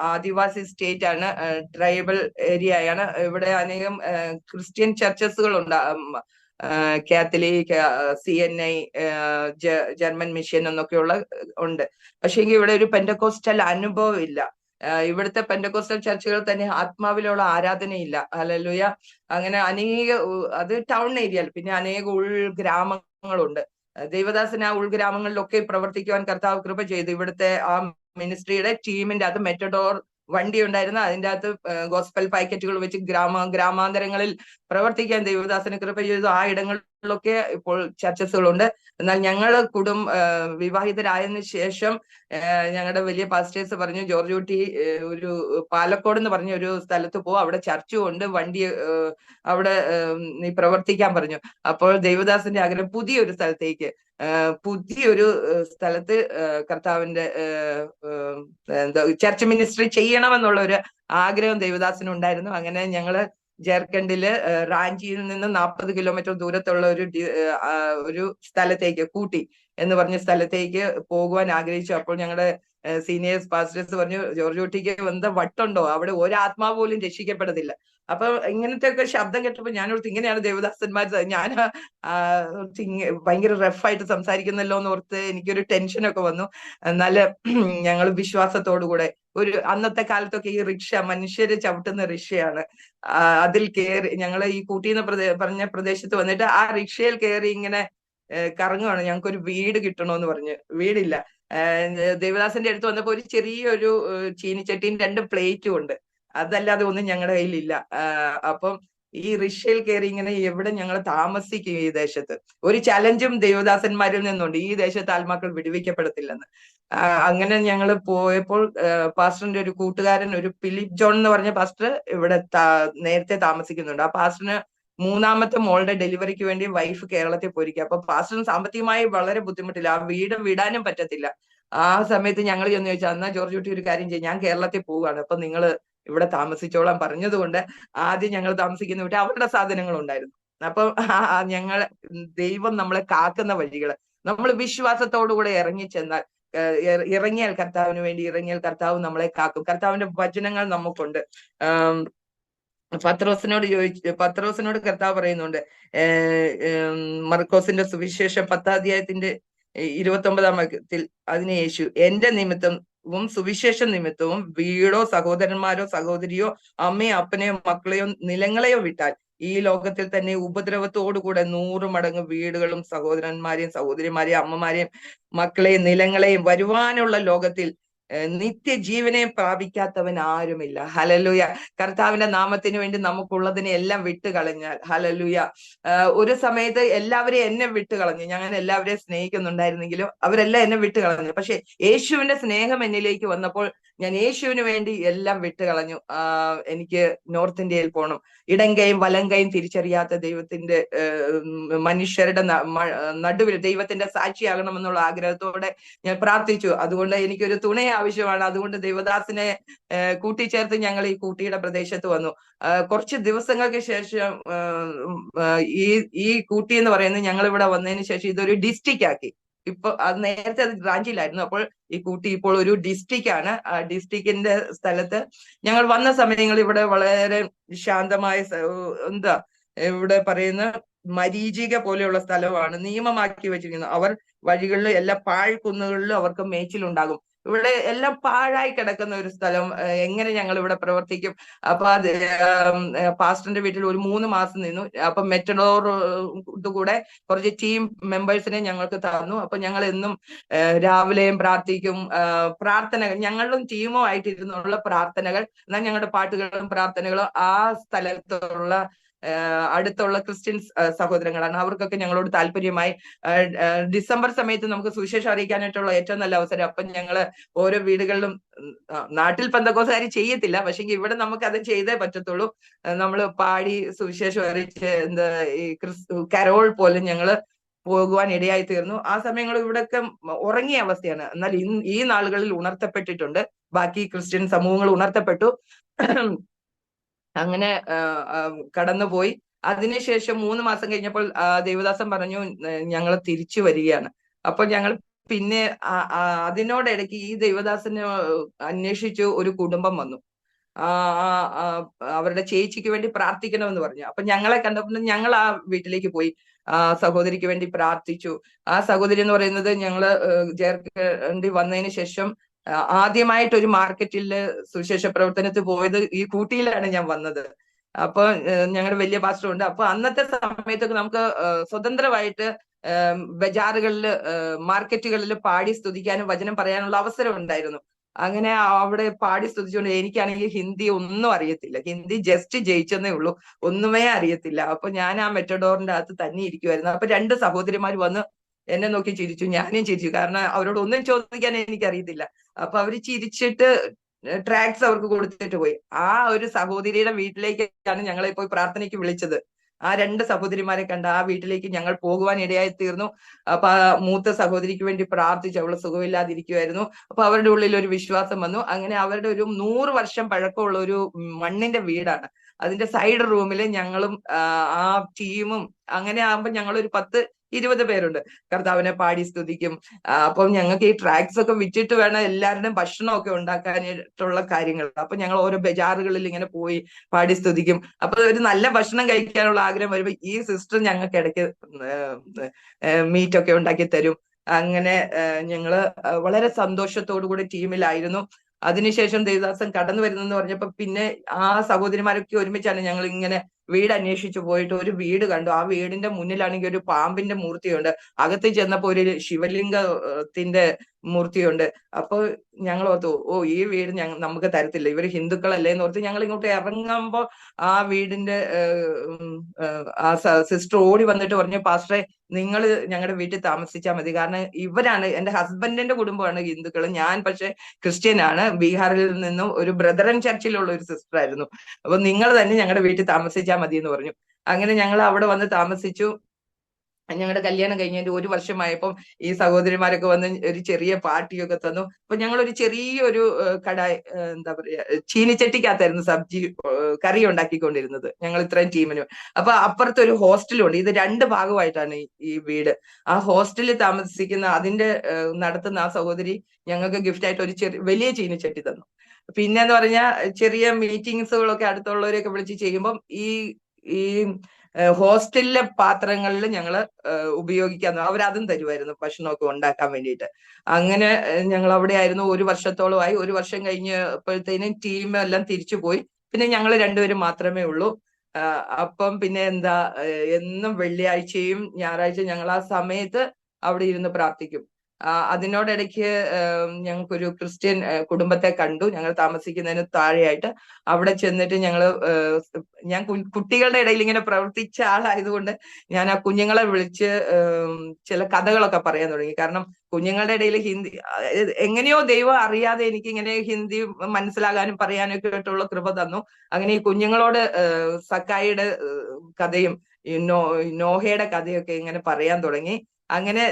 ആദിവാസി സ്റ്റേറ്റ് ആണ്, ട്രൈബൽ ഏരിയയാണ്. ഇവിടെ അനേകം ക്രിസ്ത്യൻ ചർച്ചസുകൾ ഉണ്ട്, കാത്തലിക്, CNI, ജർമ്മൻ മിഷൻ എന്നൊക്കെയുള്ള ഉണ്ട്. പക്ഷേ ഇവിടെ ഒരു പെന്റക്കോസ്റ്റൽ അനുഭവം ഇല്ല. ഇവിടുത്തെ പെന്റക്കോസ്റ്റൽ ചർച്ചുകൾ തന്നെ ആത്മാവിലുള്ള ആരാധനയില്ല. ഹല്ലേലൂയ. അങ്ങനെ അത് ടൗൺ ഏരിയയിൽ പിന്നെ അനേക ഉൾഗ്രാമങ്ങളുണ്ട്. ദൈവദാസന് ആ ഉൾഗ്രാമങ്ങളിലൊക്കെ പ്രവർത്തിക്കുവാൻ കർത്താവ് കൃപ ചെയ്തു. ഇവിടുത്തെ ആ മിനിസ്ട്രിയുടെ ടീമിന്റെ അത് മെറ്റഡോർ വണ്ടി ഉണ്ടായിരുന്നു. അതിൻ്റെ അകത്ത് ഗോസ്പൽ പാക്കറ്റുകൾ വെച്ച് ഗ്രാമാന്തരങ്ങളിൽ പ്രവർത്തിക്കാൻ ദൈവദാസന് കൃപ ചെയ്തു. ആ ഇടങ്ങളിൽ സ്ഥലങ്ങളിലൊക്കെ ഇപ്പോൾ ചർച്ചസുകളുണ്ട്. എന്നാൽ ഞങ്ങൾ വിവാഹിതരായതിനു ശേഷം ഞങ്ങളുടെ വലിയ പാസ്റ്റേഴ്സ് പറഞ്ഞു, ജോർജ് കുട്ടി ഒരു പാലക്കോട് എന്ന് പറഞ്ഞ ഒരു സ്ഥലത്ത് പോ, അവിടെ ചർച്ചും ഉണ്ട്, വണ്ടി അവിടെ നീ പ്രവർത്തിക്കാൻ പറഞ്ഞു. അപ്പോൾ ദേവദാസന്റെ ആഗ്രഹം പുതിയൊരു സ്ഥലത്തേക്ക്, പുതിയൊരു സ്ഥലത്ത് കർത്താവിന്റെ ചർച്ച് മിനിസ്ട്രി ചെയ്യണമെന്നുള്ള ഒരു ആഗ്രഹം ദേവദാസിനുണ്ടായിരുന്നു. അങ്ങനെ ഞങ്ങള് ജാർഖണ്ഡില് റാഞ്ചിയിൽ നിന്ന് 40 കിലോമീറ്റർ ദൂരത്തുള്ള ഒരു സ്ഥലത്തേക്ക്, കൂട്ടി എന്ന് പറഞ്ഞ സ്ഥലത്തേക്ക് പോകുവാൻ ആഗ്രഹിച്ചു. അപ്പോൾ ഞങ്ങളുടെ സീനിയേഴ്സ് പാസ്റ്റേഴ്സ് പറഞ്ഞു, ജോർജ് കുട്ടിക്ക് എന്താ വട്ടുണ്ടോ, അവിടെ ഒരാത്മാവ് പോലും രക്ഷിക്കപ്പെടുന്നില്ല. അപ്പൊ ഇങ്ങനത്തെ ഒക്കെ ശബ്ദം കേട്ടപ്പോ ഞാനോർത്ത് ഇങ്ങനെയാണ് ദേവദാസന്മാർ, ഞാൻ ഭയങ്കര റഫായിട്ട് സംസാരിക്കുന്നല്ലോ എന്ന് ഓർത്ത് എനിക്കൊരു ടെൻഷനൊക്കെ വന്നു. എന്നാൽ ഞങ്ങൾ വിശ്വാസത്തോടുകൂടെ, അന്നത്തെ കാലത്തൊക്കെ ഈ റിക്ഷ മനുഷ്യര് ചവിട്ടുന്ന റിക്ഷയാണ്, അതിൽ കയറി ഞങ്ങൾ ഈ കൂട്ടിന്ന് പറഞ്ഞ പ്രദേശത്ത് വന്നിട്ട് ആ റിക്ഷയിൽ കയറി ഇങ്ങനെ കറങ്ങുവാണ്. ഞങ്ങൾക്കൊരു വീട് കിട്ടണോന്ന് പറഞ്ഞ്. വീടില്ല. ദേവദാസന്റെ അടുത്ത് വന്നപ്പോ ഒരു ചെറിയൊരു ചീനിച്ചട്ടിയും 2 പ്ലേറ്റും ഉണ്ട്, അതല്ലാതെ ഒന്നും ഞങ്ങളുടെ കയ്യിലില്ല. അപ്പം ഈ റിക്ഷയിൽ കയറി ഇങ്ങനെ എവിടെ ഞങ്ങൾ താമസിക്കും ഈ ദേശത്ത്? ഒരു ചലഞ്ചും ദേവദാസന്മാരിൽ നിന്നുണ്ട്, ഈ ദേശത്ത് ആത്മാക്കൾ വിടുവിക്കപ്പെടത്തില്ലെന്ന്. അങ്ങനെ ഞങ്ങൾ പോയപ്പോൾ പാസ്റ്ററിന്റെ ഒരു കൂട്ടുകാരൻ, ഒരു ഫിലിപ്പ് ജോൺ എന്ന് പറഞ്ഞ പാസ്റ്റർ ഇവിടെ നേരത്തെ താമസിക്കുന്നുണ്ട്. ആ പാസ്റ്ററിന് 3ാമത്തെ മോളുടെ ഡെലിവറിക്ക് വേണ്ടി വൈഫ് കേരളത്തിൽ പോയിരിക്കുക. അപ്പൊ പാസ്റ്ററിന് സാമ്പത്തികമായി വളരെ ബുദ്ധിമുട്ടില്ല, ആ വീട് വിടാനും പറ്റത്തില്ല. ആ സമയത്ത് ഞങ്ങൾ ചെന്ന് ചോദിച്ചാൽ, എന്നാ ജോർജ് കുട്ടി ഒരു കാര്യം ചെയ്യും, ഞാൻ കേരളത്തിൽ പോവുകയാണ്, അപ്പൊ നിങ്ങൾ ഇവിടെ താമസിച്ചോളാൻ പറഞ്ഞതുകൊണ്ട് ആദ്യം ഞങ്ങൾ താമസിക്കുന്ന വീട്ടിൽ അവരുടെ സാധനങ്ങൾ ഉണ്ടായിരുന്നു. അപ്പൊ ദൈവം നമ്മളെ കാക്കുന്ന വഴികള് നമ്മൾ വിശ്വാസത്തോടുകൂടെ ഇറങ്ങിയാൽ കർത്താവിന് വേണ്ടി ഇറങ്ങിയാൽ കർത്താവ് നമ്മളെ കാക്കും. കർത്താവിന്റെ വചനങ്ങൾ നമുക്കുണ്ട്. പത്രോസിനോട് കർത്താവ് പറയുന്നുണ്ട്, മർക്കോസിന്റെ സുവിശേഷം 10ാം അധ്യായത്തിന്റെ 29ാം വാക്യത്തിൽ, അതിന് യേശു, എന്റെ നിമിത്തവും സുവിശേഷ നിമിത്തവും വീടോ സഹോദരന്മാരോ സഹോദരിയോ അമ്മയോ അപ്പനെയോ മക്കളെയോ നിലങ്ങളെയോ വിട്ടാൽ ഈ ലോകത്തിൽ തന്നെ ഉപദ്രവത്തോടുകൂടെ 100 മടങ്ങ് വീടുകളും സഹോദരന്മാരെയും സഹോദരിമാരെയും അമ്മമാരെയും മക്കളെയും നിലങ്ങളെയും വരുവാനുള്ള ലോകത്തിൽ നിത്യജീവനെ പ്രാപിക്കാത്തവൻ ആരുമില്ല. ഹല്ലേലൂയ. കർത്താവിന്റെ നാമത്തിന് വേണ്ടി നമുക്കുള്ളതിനെ എല്ലാം വിട്ടുകളഞ്ഞാൽ, ഹല്ലേലൂയ. ഒരു സമയത്ത് എല്ലാവരെയും എന്നെ വിട്ടുകളഞ്ഞു, ഞാൻ എല്ലാവരെയും സ്നേഹിക്കുന്നുണ്ടായിരുന്നെങ്കിലും അവരെല്ലാം എന്നെ വിട്ടുകളഞ്ഞു. പക്ഷെ യേശുവിന്റെ സ്നേഹം എന്നിലേക്ക് വന്നപ്പോൾ ഞാൻ യേശുവിന് വേണ്ടി എല്ലാം വിട്ടുകളഞ്ഞു. എനിക്ക് നോർത്ത് ഇന്ത്യയിൽ പോകണം, ഇടങ്കയും വലങ്കയും തിരിച്ചറിയാത്ത ദൈവത്തിന്റെ മനുഷ്യരുടെ നടുവിൽ ദൈവത്തിന്റെ സാക്ഷിയാകണമെന്നുള്ള ആഗ്രഹത്തോടെ ഞാൻ പ്രാർത്ഥിച്ചു. അതുകൊണ്ട് എനിക്കൊരു തുണയെ ആവശ്യമാണ്. അതുകൊണ്ട് ദേവദാസിനെ കൂട്ടിച്ചേർത്ത് ഞങ്ങൾ ഈ കൂട്ടിയുടെ പ്രദേശത്ത് വന്നു. കുറച്ച് ദിവസങ്ങൾക്ക് ശേഷം ഈ കൂട്ടി എന്ന് പറയുന്നത് ഞങ്ങൾ ഇവിടെ വന്നതിന് ശേഷം ഇതൊരു ഡിസ്ട്രിക്റ്റ് ആക്കി. ഇപ്പൊ അത് നേരത്തെ അത് ബ്രാഞ്ചിലായിരുന്നു. അപ്പോൾ ഈ കൂട്ടി ഇപ്പോൾ ഒരു ഡിസ്ട്രിക്റ്റ് ആണ്. ആ ഡിസ്ട്രിക്റ്റിന്റെ സ്ഥലത്ത് ഞങ്ങൾ വന്ന സമയങ്ങളിൽ ഇവിടെ വളരെ ശാന്തമായ ഇവിടെ പറയുന്ന മരീചിക പോലെയുള്ള സ്ഥലമാണ്, നിയമമാക്കി വെച്ചിരിക്കുന്നത്. അവർ വഴികളിലും എല്ലാ പാഴ്കുന്നുകളിലും അവർക്ക് മേച്ചിലുണ്ടാകും. ഇവിടെ എല്ലാം പാഴായി കിടക്കുന്ന ഒരു സ്ഥലം, എങ്ങനെ ഞങ്ങൾ ഇവിടെ പ്രവർത്തിക്കും? അപ്പൊ അത് പാസ്റ്ററിന്റെ വീട്ടിൽ ഒരു 3 മാസം നിന്നു. അപ്പൊ മെറ്റഡോർ കൂടെ കുറച്ച് ടീം മെമ്പേഴ്സിനെ ഞങ്ങൾക്ക് തന്നു. അപ്പൊ ഞങ്ങൾ എന്നും രാവിലെയും പ്രാർത്ഥിക്കും. പ്രാർത്ഥനകൾ ഞങ്ങളും ടീമും ആയിട്ടിരുന്നുള്ള പ്രാർത്ഥനകൾ, എന്നാൽ ഞങ്ങളുടെ പാട്ടുകളും പ്രാർത്ഥനകളും ആ സ്ഥലത്തുള്ള അടുത്തുള്ള ക്രിസ്ത്യൻസ് സഹോദരങ്ങളാണ്. അവർക്കൊക്കെ ഞങ്ങളോട് താല്പര്യമായി. ഡിസംബർ സമയത്ത് നമുക്ക് സുവിശേഷം അറിയിക്കാനായിട്ടുള്ള ഏറ്റവും നല്ല അവസരം. അപ്പം ഞങ്ങള് ഓരോ വീടുകളിലും, നാട്ടിൽ പെന്തക്കോസ്തുകാർ ചെയ്യത്തില്ല, പക്ഷെ ഇവിടെ നമുക്ക് അത് ചെയ്തേ പറ്റത്തുള്ളൂ. നമ്മൾ പാടി സുവിശേഷം അറിയിച്ച് ഈ കരോൾ പോലും ഞങ്ങള് പോകുവാൻ ഇടയായി തീർന്നു. ആ സമയങ്ങളിൽ ഇവിടെയൊക്കെ ഉറങ്ങിയ അവസ്ഥയാണ്. എന്നാൽ ഈ നാളുകളിൽ ഉണർത്തപ്പെട്ടിട്ടുണ്ട്. ബാക്കി ക്രിസ്ത്യൻ സമൂഹങ്ങൾ ഉണർത്തപ്പെട്ടു. അങ്ങനെ കടന്നുപോയി. അതിനുശേഷം 3 മാസം കഴിഞ്ഞപ്പോൾ ദേവദാസൻ പറഞ്ഞു, ഞങ്ങൾ തിരിച്ചു വരികയാണ്. അപ്പൊ ഞങ്ങൾ പിന്നെ അതിനോടിടയ്ക്ക് ഈ ദേവദാസനെ അന്വേഷിച്ചു ഒരു കുടുംബം വന്നു. അവരുടെ ചേച്ചിക്ക് വേണ്ടി പ്രാർത്ഥിക്കണമെന്ന് പറഞ്ഞു. അപ്പൊ ഞങ്ങളെ കണ്ടപ്പോൾ ഞങ്ങൾ ആ വീട്ടിലേക്ക് പോയി. സഹോദരിക്ക് വേണ്ടി പ്രാർത്ഥിച്ചു. ആ സഹോദരി എന്ന് പറയുന്നത് ഞങ്ങള് ജേർക്കണ്ടി വന്നതിന് ശേഷം ആദ്യമായിട്ട് ഒരു മാർക്കറ്റിൽ സുവിശേഷ പ്രവർത്തനത്തിൽ പോയത് ഈ കൂട്ടിയിലാണ് ഞാൻ വന്നത്. അപ്പൊ ഞങ്ങളുടെ വലിയ പാസ്റ്റർ ഉണ്ട്. അപ്പൊ അന്നത്തെ സമയത്തൊക്കെ നമുക്ക് സ്വതന്ത്രമായിട്ട് ബജാറുകളിൽ മാർക്കറ്റുകളിൽ പാടി സ്തുതിക്കാനും വചനം പറയാനുള്ള അവസരം ഉണ്ടായിരുന്നു. അങ്ങനെ അവിടെ പാടി സ്തുതിച്ചുകൊണ്ട് എനിക്കാണെങ്കിൽ ഹിന്ദി ഒന്നും അറിയത്തില്ല, ഹിന്ദി ജസ്റ്റ് ജയിച്ചെന്നേ ഉള്ളൂ, ഒന്നുമേ അറിയത്തില്ല. അപ്പൊ ഞാൻ ആ മെറ്റഡോറിന്റെ അകത്ത് തന്നെ ഇരിക്കുമായിരുന്നു. അപ്പൊ രണ്ട് സഹോദരിമാർ വന്ന് എന്നെ നോക്കി ചിരിച്ചു, ഞാനും ചിരിച്ചു, കാരണം അവരോട് ഒന്നും ചോദിക്കാൻ എനിക്കറിയത്തില്ല. അപ്പൊ അവര് ചിരിച്ചിട്ട് ട്രാക്സ് അവർക്ക് കൊടുത്തിട്ട് പോയി. ആ ഒരു സഹോദരിയുടെ വീട്ടിലേക്കാണ് ഞങ്ങളെ പോയി പ്രാർത്ഥനയ്ക്ക് വിളിച്ചത്. ആ രണ്ട് സഹോദരിമാരെ കണ്ട് ആ വീട്ടിലേക്ക് ഞങ്ങൾ പോകുവാൻ ഇടയായി തീർന്നു. അപ്പൊ ആ മൂത്ത സഹോദരിക്ക് വേണ്ടി പ്രാർത്ഥിച്ചു, അവള് സുഖമില്ലാതിരിക്കുമായിരുന്നു. അപ്പൊ അവരുടെ ഉള്ളിൽ ഒരു വിശ്വാസം വന്നു. അങ്ങനെ അവരുടെ ഒരു 100 വർഷം പഴക്കമുള്ള ഒരു മണ്ണിന്റെ വീടാണ്. അതിന്റെ സൈഡ് റൂമിൽ ഞങ്ങളും ആ ടീമും അങ്ങനെ ആകുമ്പോൾ ഞങ്ങളൊരു 10-20 പേരുണ്ട്. കർത്താവിനെ പാടി സ്തുതിക്കും. അപ്പം ഞങ്ങൾക്ക് ഈ ട്രാക്സ് ഒക്കെ വിറ്റിട്ട് വേണം എല്ലാവരുടെയും ഭക്ഷണമൊക്കെ ഉണ്ടാക്കാനായിട്ടുള്ള കാര്യങ്ങൾ. അപ്പൊ ഞങ്ങൾ ഓരോ ബജാറുകളിൽ ഇങ്ങനെ പോയി പാടി സ്തുതിക്കും. അപ്പൊ ഒരു നല്ല ഭക്ഷണം കഴിക്കാനുള്ള ആഗ്രഹം വരുമ്പോ ഈ സിസ്റ്റർ ഞങ്ങൾക്ക് ഇടയ്ക്ക് മീറ്റ് ഒക്കെ ഉണ്ടാക്കി തരും. അങ്ങനെ ഞങ്ങള് വളരെ സന്തോഷത്തോടു കൂടി ടീമിലായിരുന്നു. അതിനുശേഷം ദേവദാസൻ കടന്നു വരുന്നെന്ന് പറഞ്ഞപ്പോ പിന്നെ ആ സഹോദരിമാരൊക്കെ ഒരുമിച്ചാണ് ഞങ്ങൾ ഇങ്ങനെ വീട് അന്വേഷിച്ചു പോയിട്ട് ഒരു വീട് കണ്ടു. ആ വീടിന്റെ മുന്നിലാണെങ്കിൽ ഒരു പാമ്പിന്റെ മൂർത്തിയുണ്ട്. അകത്ത് ചെന്നപ്പോ ഒരു ശിവലിംഗത്തിന്റെ മൂർത്തിയുണ്ട്. അപ്പൊ ഞങ്ങൾ ഓർത്തു, ഓ ഈ വീട് നമുക്ക് തരത്തില്ല, ഇവര് ഹിന്ദുക്കളല്ലേ എന്ന് ഓർത്ത് ഞങ്ങൾ ഇങ്ങോട്ട് ഇറങ്ങുമ്പോ ആ വീടിന്റെ ആ സിസ്റ്റർ ഓടി വന്നിട്ട് പറഞ്ഞു, പാസ്റ്ററെ നിങ്ങൾ ഞങ്ങളുടെ വീട്ടിൽ താമസിച്ചാൽ മതി, കാരണം ഇവരാണ് എന്റെ ഹസ്ബൻഡിന്റെ കുടുംബമാണ് ഹിന്ദുക്കൾ, ഞാൻ പക്ഷെ ക്രിസ്ത്യനാണ്, ബീഹാറിൽ നിന്നും ഒരു ബ്രദറൻ ചർച്ചിലുള്ള ഒരു സിസ്റ്റർ ആയിരുന്നു, അപ്പൊ നിങ്ങൾ തന്നെ ഞങ്ങളുടെ വീട്ടിൽ താമസിച്ചാൽ മതി എന്ന് പറഞ്ഞു. അങ്ങനെ ഞങ്ങൾ അവിടെ വന്ന് താമസിച്ചു. ഞങ്ങളുടെ കല്യാണം കഴിഞ്ഞതിന്റെ 1 വർഷമായപ്പം ഈ സഹോദരിമാരൊക്കെ വന്ന് ഒരു ചെറിയ പാർട്ടിയൊക്കെ തന്നു. അപ്പൊ ഞങ്ങൾ ഒരു ചെറിയൊരു കടായി, എന്താ പറയാ, ചീനിച്ചട്ടിക്കകത്തായിരുന്നു സബ്ജി കറി ഉണ്ടാക്കിക്കൊണ്ടിരുന്നത് ഞങ്ങൾ ഇത്രയും ടീമിനും. അപ്പൊ അപ്പുറത്ത് ഒരു ഹോസ്റ്റലുണ്ട്. ഇത് 2 ഭാഗമായിട്ടാണ് ഈ വീട്. ആ ഹോസ്റ്റലിൽ താമസിക്കുന്ന അതിന്റെ നടത്തുന്ന ആ സഹോദരി ഞങ്ങൾക്ക് ഗിഫ്റ്റ് ആയിട്ട് ഒരു വലിയ ചീനിച്ചട്ടി തന്നു. പിന്നെന്ന് പറഞ്ഞാൽ ചെറിയ മീറ്റിംഗ്സുകളൊക്കെ അടുത്തുള്ളവരെയൊക്കെ വിളിച്ച് ചെയ്യുമ്പം ഈ ഹോസ്റ്റലിലെ പാത്രങ്ങളിൽ ഞങ്ങൾ ഉപയോഗിക്കാൻ അവരതും തരുമായിരുന്നു ഭക്ഷണമൊക്കെ ഉണ്ടാക്കാൻ വേണ്ടിയിട്ട്. അങ്ങനെ ഞങ്ങൾ അവിടെ ആയിരുന്നു 1 വർഷത്തോളമായി. 1 വർഷം കഴിഞ്ഞപ്പോഴത്തേനും ടീം എല്ലാം തിരിച്ചു പോയി. പിന്നെ ഞങ്ങൾ രണ്ടുപേരും മാത്രമേ ഉള്ളൂ. അപ്പം പിന്നെ എന്താ, എന്നും വെള്ളിയാഴ്ചയും ഞായറാഴ്ചയും ഞങ്ങൾ ആ സമയത്ത് അവിടെ ഇരുന്ന് പ്രാർത്ഥിക്കും. അതിനോടിടയ്ക്ക് ഞങ്ങൾക്കൊരു ക്രിസ്ത്യൻ കുടുംബത്തെ കണ്ടു, ഞങ്ങൾ താമസിക്കുന്നതിന് താഴെയായിട്ട്. അവിടെ ചെന്നിട്ട് ഞാൻ കുട്ടികളുടെ ഇടയിൽ ഇങ്ങനെ പ്രവർത്തിച്ച ആളായതുകൊണ്ട് ഞാൻ ആ കുഞ്ഞുങ്ങളെ വിളിച്ച് ചില കഥകളൊക്കെ പറയാൻ തുടങ്ങി. കാരണം കുഞ്ഞുങ്ങളുടെ ഇടയിൽ ഹിന്ദി എങ്ങനെയോ ദൈവം അറിയാതെ എനിക്ക് ഇങ്ങനെ ഹിന്ദി മനസ്സിലാകാനും പറയാനും ഒക്കെ ആയിട്ടുള്ള കൃപ തന്നു. അങ്ങനെ ഈ കുഞ്ഞുങ്ങളോട് സക്കായിയുടെ കഥയും നോഹയുടെ കഥയൊക്കെ ഇങ്ങനെ പറയാൻ തുടങ്ങി. അങ്ങനെ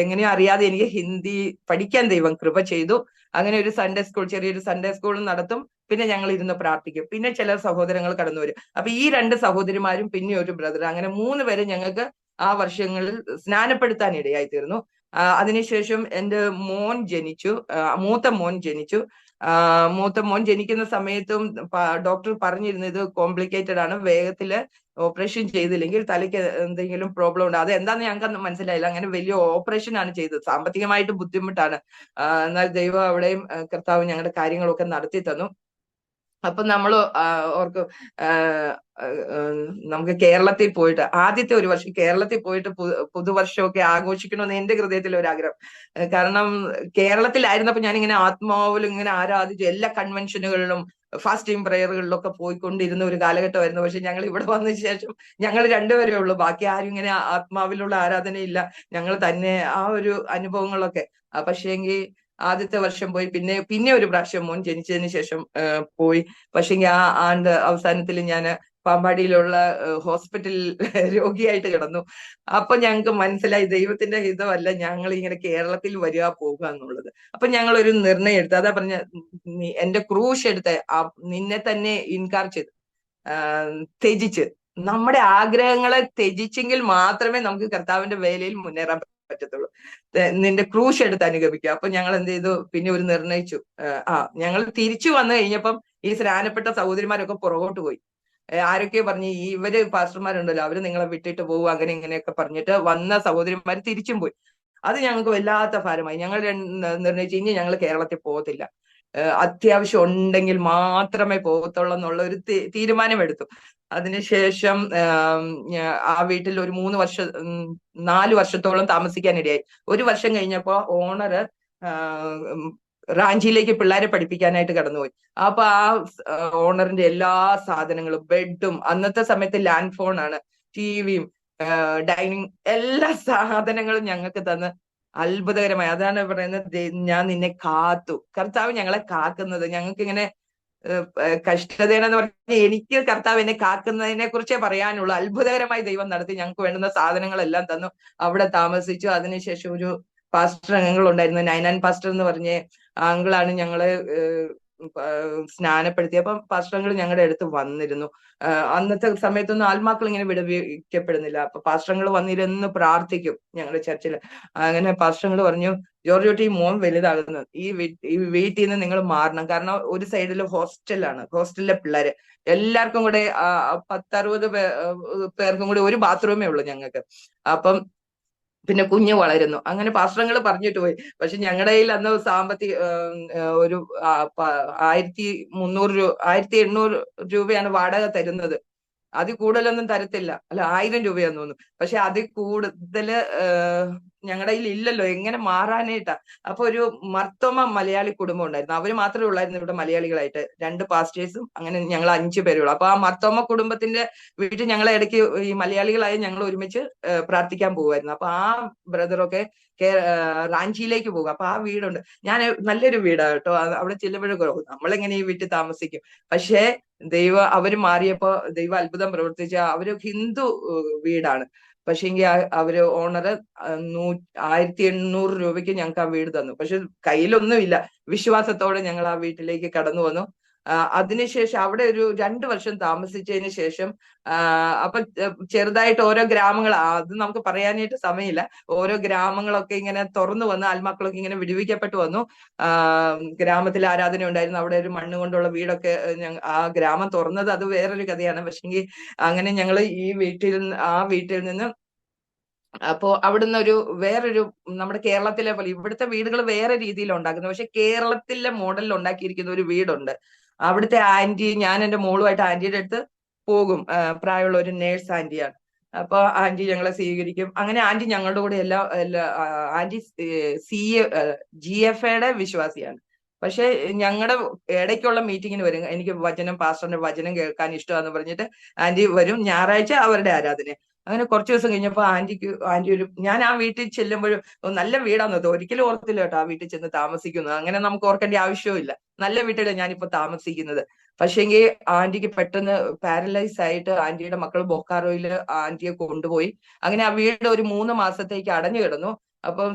എങ്ങനെയോ അറിയാതെ എനിക്ക് ഹിന്ദി പഠിക്കാൻ ദൈവം കൃപ ചെയ്തു. അങ്ങനെ ഒരു സൺഡേ സ്കൂൾ, ചെറിയൊരു സൺഡേ സ്കൂളും നടത്തും. പിന്നെ ഞങ്ങൾ ഇരുന്ന് പ്രാർത്ഥിക്കും. പിന്നെ ചില സഹോദരങ്ങൾ കടന്നു വരും. അപ്പൊ ഈ 2 സഹോദരിമാരും പിന്നെ ഒരു ബ്രദർ, അങ്ങനെ 3 പേര് ഞങ്ങൾക്ക് ആ വർഷങ്ങളിൽ സ്നാനപ്പെടുത്താൻ ഇടയായി തീർന്നു. അതിനുശേഷം എൻ്റെ മോൻ ജനിച്ചു, മൂത്ത മോൻ ജനിച്ചു. മൂത്ത മോൻ ജനിക്കുന്ന സമയത്തും ഡോക്ടർ പറഞ്ഞിരുന്നു ഇത് കോംപ്ലിക്കേറ്റഡ് ആണ്, വേഗത്തില് ഓപ്പറേഷൻ ചെയ്തില്ലെങ്കിൽ തലയ്ക്ക് എന്തെങ്കിലും പ്രോബ്ലം ഉണ്ട്. അത് എന്താന്ന് ഞങ്ങൾക്ക് മനസ്സിലായില്ല. അങ്ങനെ വലിയ ഓപ്പറേഷൻ ആണ് ചെയ്തത്. സാമ്പത്തികമായിട്ട് ബുദ്ധിമുട്ടാണ്. എന്നാൽ ദൈവം അവിടെയും കർത്താവ് ഞങ്ങളുടെ കാര്യങ്ങളൊക്കെ നടത്തി തന്നു. അപ്പൊ നമ്മൾ ഓർക്കും, നമുക്ക് കേരളത്തിൽ പോയിട്ട് ആദ്യത്തെ 1 വർഷം കേരളത്തിൽ പോയിട്ട് പുതുവർഷമൊക്കെ ആഘോഷിക്കണമെന്ന് എന്റെ ഹൃദയത്തിൽ ഒരാഗ്രഹം. കാരണം കേരളത്തിലായിരുന്നപ്പോ ഞാനിങ്ങനെ ആത്മാവിലും ഇങ്ങനെ ആരാധിച്ചു എല്ലാ കൺവെൻഷനുകളിലും ഫാസ്റ്റിംഗ് പ്രയറുകളിലൊക്കെ പോയിക്കൊണ്ടിരുന്ന ഒരു കാലഘട്ടമായിരുന്നു. പക്ഷെ ഞങ്ങൾ ഇവിടെ വന്നതിന് ശേഷം ഞങ്ങൾ 2 പേരേ ഉള്ളൂ, ബാക്കി ആരും ഇങ്ങനെ ആത്മാവിലുള്ള ആരാധനയില്ല. ഞങ്ങൾ തന്നെ ആ ഒരു അനുഭവങ്ങളൊക്കെ. പക്ഷേങ്കിൽ ആദ്യത്തെ വർഷം പോയി, പിന്നെ ഒരു പ്രാവശ്യം മോൻ ജനിച്ചതിന് ശേഷം പോയി. പക്ഷേങ്കിൽ ആ ആണ്ട് അവസാനത്തിൽ ഞാൻ പാമ്പാടിയിലുള്ള ഹോസ്പിറ്റലിൽ രോഗിയായിട്ട് കിടന്നു. അപ്പൊ ഞങ്ങൾക്ക് മനസ്സിലായി ദൈവത്തിന്റെ ഹിതമല്ല ഞങ്ങൾ ഇങ്ങനെ കേരളത്തിൽ വരിക പോകുക എന്നുള്ളത്. അപ്പൊ ഞങ്ങൾ ഒരു നിർണയം എടുത്തു. അതാ പറഞ്ഞ, എന്റെ ക്രൂശ് എടുത്ത് നിന്നെ തന്നെ ഇൻകാർ ചെയ്ത് ത്യജിച്ച്, നമ്മുടെ ആഗ്രഹങ്ങളെ ത്യജിച്ചെങ്കിൽ മാത്രമേ നമുക്ക് കർത്താവിന്റെ വേലയിൽ മുന്നേറാൻ പറ്റത്തുള്ളൂ. നിന്റെ ക്രൂശ് എടുത്ത് അനുഗമിക്കുക. അപ്പൊ ഞങ്ങൾ എന്ത് ചെയ്തു, പിന്നെ ഒരു നിർണയിച്ചു. ഞങ്ങൾ തിരിച്ചു വന്നു കഴിഞ്ഞപ്പം ഈ സ്നാനപ്പെട്ട സഹോദരിമാരൊക്കെ പുറകോട്ട് പോയി. ആരൊക്കെ പറഞ്ഞു, ഇവര് പാസ്റ്റർമാരുണ്ടല്ലോ അവര് നിങ്ങളെ വിട്ടിട്ട് പോകും, അങ്ങനെ ഇങ്ങനെയൊക്കെ പറഞ്ഞിട്ട് വന്ന സഹോദരിമാർ തിരിച്ചും പോയി. അത് ഞങ്ങൾക്ക് വല്ലാത്ത ഭാരമായി. ഞങ്ങൾ നിർണയിച്ചു ഇനി ഞങ്ങൾ കേരളത്തിൽ പോകത്തില്ല, അത്യാവശ്യം ഉണ്ടെങ്കിൽ മാത്രമേ പോകത്തുള്ളൂ എന്നുള്ള ഒരു തീരുമാനമെടുത്തു. അതിനുശേഷം ആ വീട്ടിൽ ഒരു 4 വർഷത്തോളം താമസിക്കാനിടയായി. 1 വർഷം കഴിഞ്ഞപ്പോ ഓണറ് റാഞ്ചിയിലേക്ക് പിള്ളേരെ പഠിപ്പിക്കാനായിട്ട് കടന്നുപോയി. അപ്പൊ ആ ഓണറിന്റെ എല്ലാ സാധനങ്ങളും, ബെഡും, അന്നത്തെ സമയത്ത് ലാൻഡ് ഫോണാണ്, ടിവിയും, ഡൈനിങ്, എല്ലാ സാധനങ്ങളും ഞങ്ങൾക്ക് തന്ന് അത്ഭുതകരമായി. അതാണ് പറയുന്നത്, ഞാൻ നിന്നെ കാത്തു. കർത്താവ് ഞങ്ങളെ കാക്കുന്നത്. ഞങ്ങൾക്ക് ഇങ്ങനെ കഷ്ടതയെന്ന് പറഞ്ഞാൽ എനിക്ക് കർത്താവ് എന്നെ കാക്കുന്നതിനെ കുറിച്ചേ പറയാനുള്ളൂ. അത്ഭുതകരമായി ദൈവം നടത്തി. ഞങ്ങൾക്ക് വേണ്ടുന്ന സാധനങ്ങളെല്ലാം തന്നു. അവിടെ താമസിച്ചു. അതിനുശേഷം ഒരു പാസ്റ്റർ അംഗങ്ങൾ ഉണ്ടായിരുന്നു, നൈനാൻ പാസ്റ്റർ എന്ന് പറഞ്ഞ അങ്കിളാണ് ഞങ്ങളെ സ്നാനപ്പെടുത്തി. അപ്പം പാസ്റ്ററങ്ങൾ ഞങ്ങളുടെ അടുത്ത് വന്നിരുന്നു. അന്നത്തെ സമയത്തൊന്നും ആത്മാക്കൾ ഇങ്ങനെ വിടുവിക്കപ്പെടുന്നില്ല. അപ്പൊ പാസ്റ്ററങ്ങൾ വന്നിരുന്ന് പ്രാർത്ഥിക്കും ഞങ്ങളുടെ ചർച്ചിൽ. അങ്ങനെ പാസ്റ്ററങ്ങൾ പറഞ്ഞു, ജോർജ് കുട്ടി, മോൻ വലുതാകുന്നു, ഈ വീട്ടിൽ നിന്ന് നിങ്ങൾ മാറണം. കാരണം ഒരു സൈഡിൽ ഹോസ്റ്റലിലെ പിള്ളേര് എല്ലാവർക്കും കൂടെ 10-60 പേർക്കും കൂടി ഒരു ബാത്റൂമേ ഉള്ളൂ ഞങ്ങൾക്ക്. അപ്പം പിന്നെ കുഞ്ഞ് വളരുന്നു. അങ്ങനെ പാസ്റ്ററങ്ങൾ പറഞ്ഞിട്ട് പോയി. പക്ഷെ ഞങ്ങളുടെ കയ്യിൽ അന്ന് സാമ്പത്തിക ഒരു 1300 1800 രൂപയാണ് വാടക തരുന്നത്. അതിൽ കൂടുതലൊന്നും തരത്തില്ല. അല്ല, 1000 രൂപയാന്ന് തോന്നുന്നു. പക്ഷെ അതിൽ കൂടുതൽ ഞങ്ങളുടെ കയ്യിൽ ഇല്ലല്ലോ, എങ്ങനെ മാറാനായിട്ടാ. അപ്പൊ ഒരു മർത്തോമ മലയാളി കുടുംബം ഉണ്ടായിരുന്നു. അവര് മാത്രമേ ഉള്ളായിരുന്നു ഇവിടെ മലയാളികളായിട്ട്, 2 പാസ്റ്റേഴ്സും, അങ്ങനെ ഞങ്ങൾ 5 പേരുള്ളൂ. അപ്പൊ ആ മർത്തോമ കുടുംബത്തിന്റെ വീട്ടിൽ ഞങ്ങളെ ഇടയ്ക്ക് ഈ മലയാളികളായി ഞങ്ങൾ ഒരുമിച്ച് പ്രാർത്ഥിക്കാൻ പോകുമായിരുന്നു. അപ്പൊ ആ ബ്രദറൊക്കെ റാഞ്ചിയിലേക്ക് പോകും. അപ്പൊ ആ വീടുണ്ട്, ഞാൻ നല്ലൊരു വീടാ കേട്ടോ. അവിടെ ചെല്ലുമ്പോഴൊക്കെ നമ്മളെങ്ങനെ ഈ വീട്ടിൽ താമസിക്കും. പക്ഷേ അവര് മാറിയപ്പോ ദൈവം അത്ഭുതം പ്രവർത്തിച്ച, അവര് ഹിന്ദു വീടാണ്. പക്ഷെങ്കിൽ അവര് ഓണർ 1800 രൂപയ്ക്ക് ഞങ്ങൾക്ക് ആ വീട് തന്നു. പക്ഷെ കയ്യിലൊന്നുമില്ല. വിശ്വാസത്തോടെ ഞങ്ങൾ ആ വീട്ടിലേക്ക് കടന്നു വന്നു. അതിനുശേഷം അവിടെ ഒരു 2 വർഷം താമസിച്ചതിന് ശേഷം അപ്പൊ ചെറുതായിട്ട് ഓരോ ഗ്രാമങ്ങൾ, അത് നമുക്ക് പറയാനായിട്ട് സമയമില്ല, ഓരോ ഗ്രാമങ്ങളൊക്കെ ഇങ്ങനെ തുറന്നു വന്ന് ആത്മാക്കളൊക്കെ ഇങ്ങനെ വിടുവിക്കപ്പെട്ടു വന്നു. ഗ്രാമത്തിൽ ആരാധന ഉണ്ടായിരുന്നു. അവിടെ ഒരു മണ്ണ് കൊണ്ടുള്ള വീടൊക്കെ ആ ഗ്രാമം തുറന്നത് അത് വേറൊരു കഥയാണ്. പക്ഷെങ്കിൽ അങ്ങനെ ഞങ്ങൾ ആ വീട്ടിൽ നിന്ന് അപ്പോ അവിടുന്ന് വേറൊരു നമ്മുടെ കേരളത്തിലെ പോലെ ഇവിടുത്തെ വീടുകൾ വേറെ രീതിയിൽ ഉണ്ടാക്കുന്നത്, പക്ഷെ കേരളത്തിലെ മോഡലിൽ ഉണ്ടാക്കിയിരിക്കുന്ന ഒരു വീടുണ്ട്. അവിടുത്തെ ആന്റി, ഞാൻ എന്റെ മോളുമായിട്ട് ആന്റിയുടെ അടുത്ത് പോകും. പ്രായമുള്ള ഒരു നേഴ്സ് ആന്റിയാണ്. അപ്പൊ ആന്റി ഞങ്ങളെ സ്വീകരിക്കും. അങ്ങനെ ആന്റി ഞങ്ങളുടെ കൂടെ ആന്റി GFAയുടെ വിശ്വാസിയാണ്. പക്ഷെ ഞങ്ങളുടെ ഇടയ്ക്കുള്ള മീറ്റിങ്ങിന് വരും. എനിക്ക് പാസ്റ്ററിന്റെ വചനം കേൾക്കാൻ ഇഷ്ടമാന്ന് പറഞ്ഞിട്ട് ആന്റി വരും. ഞായറാഴ്ച അവരുടെ ആരാധന. അങ്ങനെ കുറച്ച് ദിവസം കഴിഞ്ഞപ്പോ ആന്റി ഞാൻ ആ വീട്ടിൽ ചെല്ലുമ്പോഴും നല്ല വീടാന്ന് ഒരിക്കലും ഓർത്തില്ല കേട്ടോ ആ വീട്ടിൽ ചെന്ന് താമസിക്കുന്നു. അങ്ങനെ നമുക്ക് ഓർക്കേണ്ട ആവശ്യവും ഇല്ല. നല്ല വീട്ടിലാണ് ഞാനിപ്പോ താമസിക്കുന്നത്. പക്ഷെങ്കിൽ ആന്റിക്ക് പെട്ടെന്ന് പാരലൈസ് ആയിട്ട് ആന്റിയുടെ മക്കൾ ബൊക്കാറോയിൽ ആന്റിയെ കൊണ്ടുപോയി. അങ്ങനെ ആ വീട് ഒരു 3 മാസത്തേക്ക് അടഞ്ഞു കിടന്നു. അപ്പം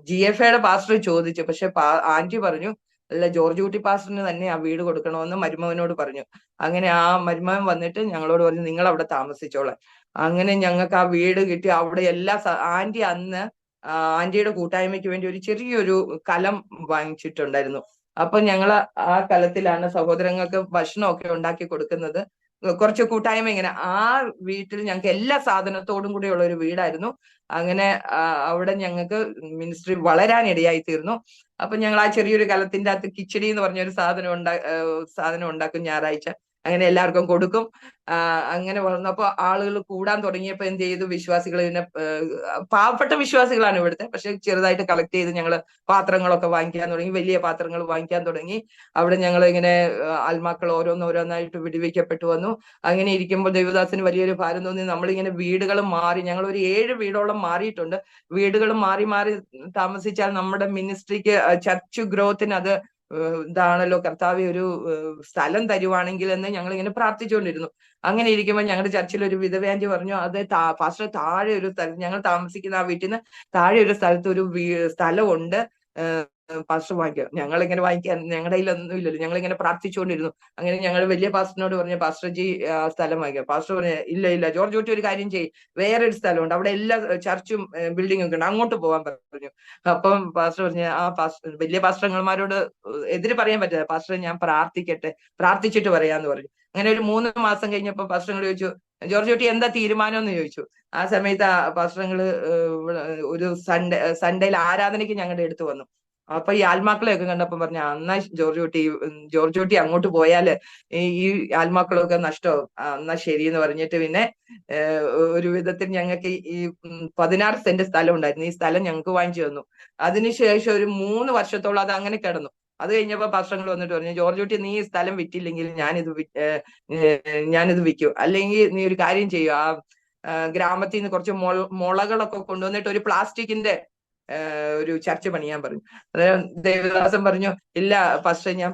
GFAയുടെ പാസ്റ്റർ ചോദിച്ചു. പക്ഷെ ആന്റി പറഞ്ഞു, അല്ല, ജോർജ് കുട്ടി പാസ്റ്ററിന് തന്നെ ആ വീട് കൊടുക്കണമെന്ന് മരുമകനോട് പറഞ്ഞു. അങ്ങനെ ആ മരുമകൻ വന്നിട്ട് ഞങ്ങളോട് പറഞ്ഞു, നിങ്ങൾ അവിടെ താമസിച്ചോളാം. അങ്ങനെ ഞങ്ങൾക്ക് ആ വീട് കിട്ടി. അവിടെ ആന്റി അന്ന് ആന്റിയുടെ കൂട്ടായ്മയ്ക്ക് വേണ്ടി ഒരു ചെറിയൊരു കലം വാങ്ങിച്ചിട്ടുണ്ടായിരുന്നു. അപ്പൊ ഞങ്ങൾ ആ കലത്തിലാണ് സഹോദരങ്ങൾക്ക് ഭക്ഷണമൊക്കെ ഉണ്ടാക്കി കൊടുക്കുന്നത്. കുറച്ച് കൂട്ടായ്മ ഇങ്ങനെ. ആ വീട്ടിൽ ഞങ്ങൾക്ക് എല്ലാ സാധനത്തോടും കൂടിയുള്ള ഒരു വീടായിരുന്നു. അങ്ങനെ അവിടെ ഞങ്ങൾക്ക് മിനിസ്ട്രി വളരാനിടയായി തീർന്നു. അപ്പൊ ഞങ്ങൾ ആ ചെറിയൊരു കലത്തിന്റെ അകത്ത് കിച്ചടി എന്ന് പറഞ്ഞൊരു സാധനം ഉണ്ടാക്കും ഞായറാഴ്ച. അങ്ങനെ എല്ലാവർക്കും കൊടുക്കും. അങ്ങനെ വളർന്നപ്പോ ആളുകൾ കൂടാൻ തുടങ്ങിയപ്പോ എന്ത് ചെയ്തു, വിശ്വാസികൾ പിന്നെ പാവപ്പെട്ട വിശ്വാസികളാണ് ഇവിടുത്തെ, പക്ഷെ ചെറുതായിട്ട് കളക്ട് ചെയ്ത് ഞങ്ങൾ പാത്രങ്ങളൊക്കെ വാങ്ങിക്കാൻ തുടങ്ങി, വലിയ പാത്രങ്ങൾ വാങ്ങിക്കാൻ തുടങ്ങി. അവിടെ ഞങ്ങൾ ഇങ്ങനെ ആത്മാക്കൾ ഓരോന്നായിട്ട് വിടുവിക്കപ്പെട്ടു വന്നു. അങ്ങനെ ഇരിക്കുമ്പോൾ ദൈവദാസന് വലിയൊരു ഭാരം തോന്നി. നമ്മളിങ്ങനെ വീടുകൾ മാറി, ഞങ്ങൾ ഒരു 7 വീടോളം മാറിയിട്ടുണ്ട്. വീടുകൾ മാറി മാറി താമസിച്ചാൽ നമ്മുടെ മിനിസ്ട്രിക്ക്, ചർച്ച് ഗ്രോത്തിന് അത് ഇതാണല്ലോ, കർത്താവ് ഒരു സ്ഥലം തരുവാണെങ്കിൽ എന്ന് ഞങ്ങൾ ഇങ്ങനെ പ്രാർത്ഥിച്ചുകൊണ്ടിരുന്നു. അങ്ങനെ ഇരിക്കുമ്പോൾ ഞങ്ങളുടെ ചർച്ചിൽ ഒരു വിധവയാന്റി പറഞ്ഞു, അത് പാസ്റ്റർ താഴെ ഒരു സ്ഥലത്ത്, ഞങ്ങൾ താമസിക്കുന്ന ആ വീട്ടിൽ നിന്ന് താഴെ ഒരു സ്ഥലത്ത് ഒരു സ്ഥലമുണ്ട്, പാസ്റ്റർ വാങ്ങിക്കുക. ഞങ്ങളിങ്ങനെ വാങ്ങിക്കാൻ ഞങ്ങളുടെ കയ്യിലൊന്നും ഇല്ലല്ലോ. ഞങ്ങളിങ്ങനെ പ്രാർത്ഥിച്ചുകൊണ്ടിരുന്നു. അങ്ങനെ ഞങ്ങൾ വലിയ പാസ്റ്ററിനോട് പറഞ്ഞു, പാസ്റ്റർ ജി സ്ഥലം വാങ്ങിക്കുക. പാസ്റ്റർ പറഞ്ഞു, ഇല്ല ജോർജ് കുട്ടി ഒരു കാര്യം ചെയ്യും, വേറൊരു സ്ഥലമുണ്ട്, അവിടെ എല്ലാ ചർച്ചും ബിൽഡിംഗും ഒക്കെ ഉണ്ട്, അങ്ങോട്ട് പോകാൻ പറഞ്ഞു. അപ്പം പാസ്റ്റർ പറഞ്ഞു, വലിയ പാസ്റ്റർമാരോട് എതിര് പറയാൻ പറ്റില്ല, പാസ്റ്റർ ഞാൻ പ്രാർത്ഥിച്ചിട്ട് പറയാന്ന് പറഞ്ഞു. അങ്ങനെ ഒരു 3 മാസം കഴിഞ്ഞപ്പോ പാസ്റ്റർ ചോദിച്ചു, ജോർജ് കുട്ടി എന്താ തീരുമാനം എന്ന് ചോദിച്ചു. ആ സമയത്ത് പാസ്റ്റർ ഒരു സൺഡേയിൽ ആരാധനയ്ക്ക് ഞങ്ങളുടെ അടുത്ത് വന്നു. അപ്പൊ ഈ ആത്മാക്കളെയൊക്കെ കണ്ടപ്പോ പറഞ്ഞു എന്നാ ജോർജ് കുട്ടി അങ്ങോട്ട് പോയാല് ഈ ആത്മാക്കളൊക്കെ നഷ്ടമാവും, എന്നാ ശരി എന്ന് പറഞ്ഞിട്ട് പിന്നെ ഒരു വിധത്തിൽ ഞങ്ങൾക്ക് ഈ 16 സെന്റ് സ്ഥലം ഉണ്ടായിരുന്നു. ഈ സ്ഥലം ഞങ്ങൾക്ക് വാങ്ങിച്ചു തന്നു. അതിനുശേഷം ഒരു 3 വർഷത്തോളം അത് അങ്ങനെ കിടന്നു. അത് കഴിഞ്ഞപ്പോ പാസ്റ്റർ വന്നിട്ട് പറഞ്ഞു, ജോർജ് കുട്ടി നീ ഈ സ്ഥലം വിറ്റില്ലെങ്കിൽ ഞാനിത് വിൽക്കും, അല്ലെങ്കിൽ നീ ഒരു കാര്യം ചെയ്യും, ആ ഗ്രാമത്തിൽ നിന്ന് കുറച്ച് മുളകളൊക്കെ കൊണ്ടുവന്നിട്ട് ഒരു പ്ലാസ്റ്റിക്കിന്റെ ഒരു ചർച്ച പണിയാൻ പറഞ്ഞു. അന്നേരം ദേവദാസൻ പറഞ്ഞു, ഇല്ല പാസ്റ്റർ, ഞാൻ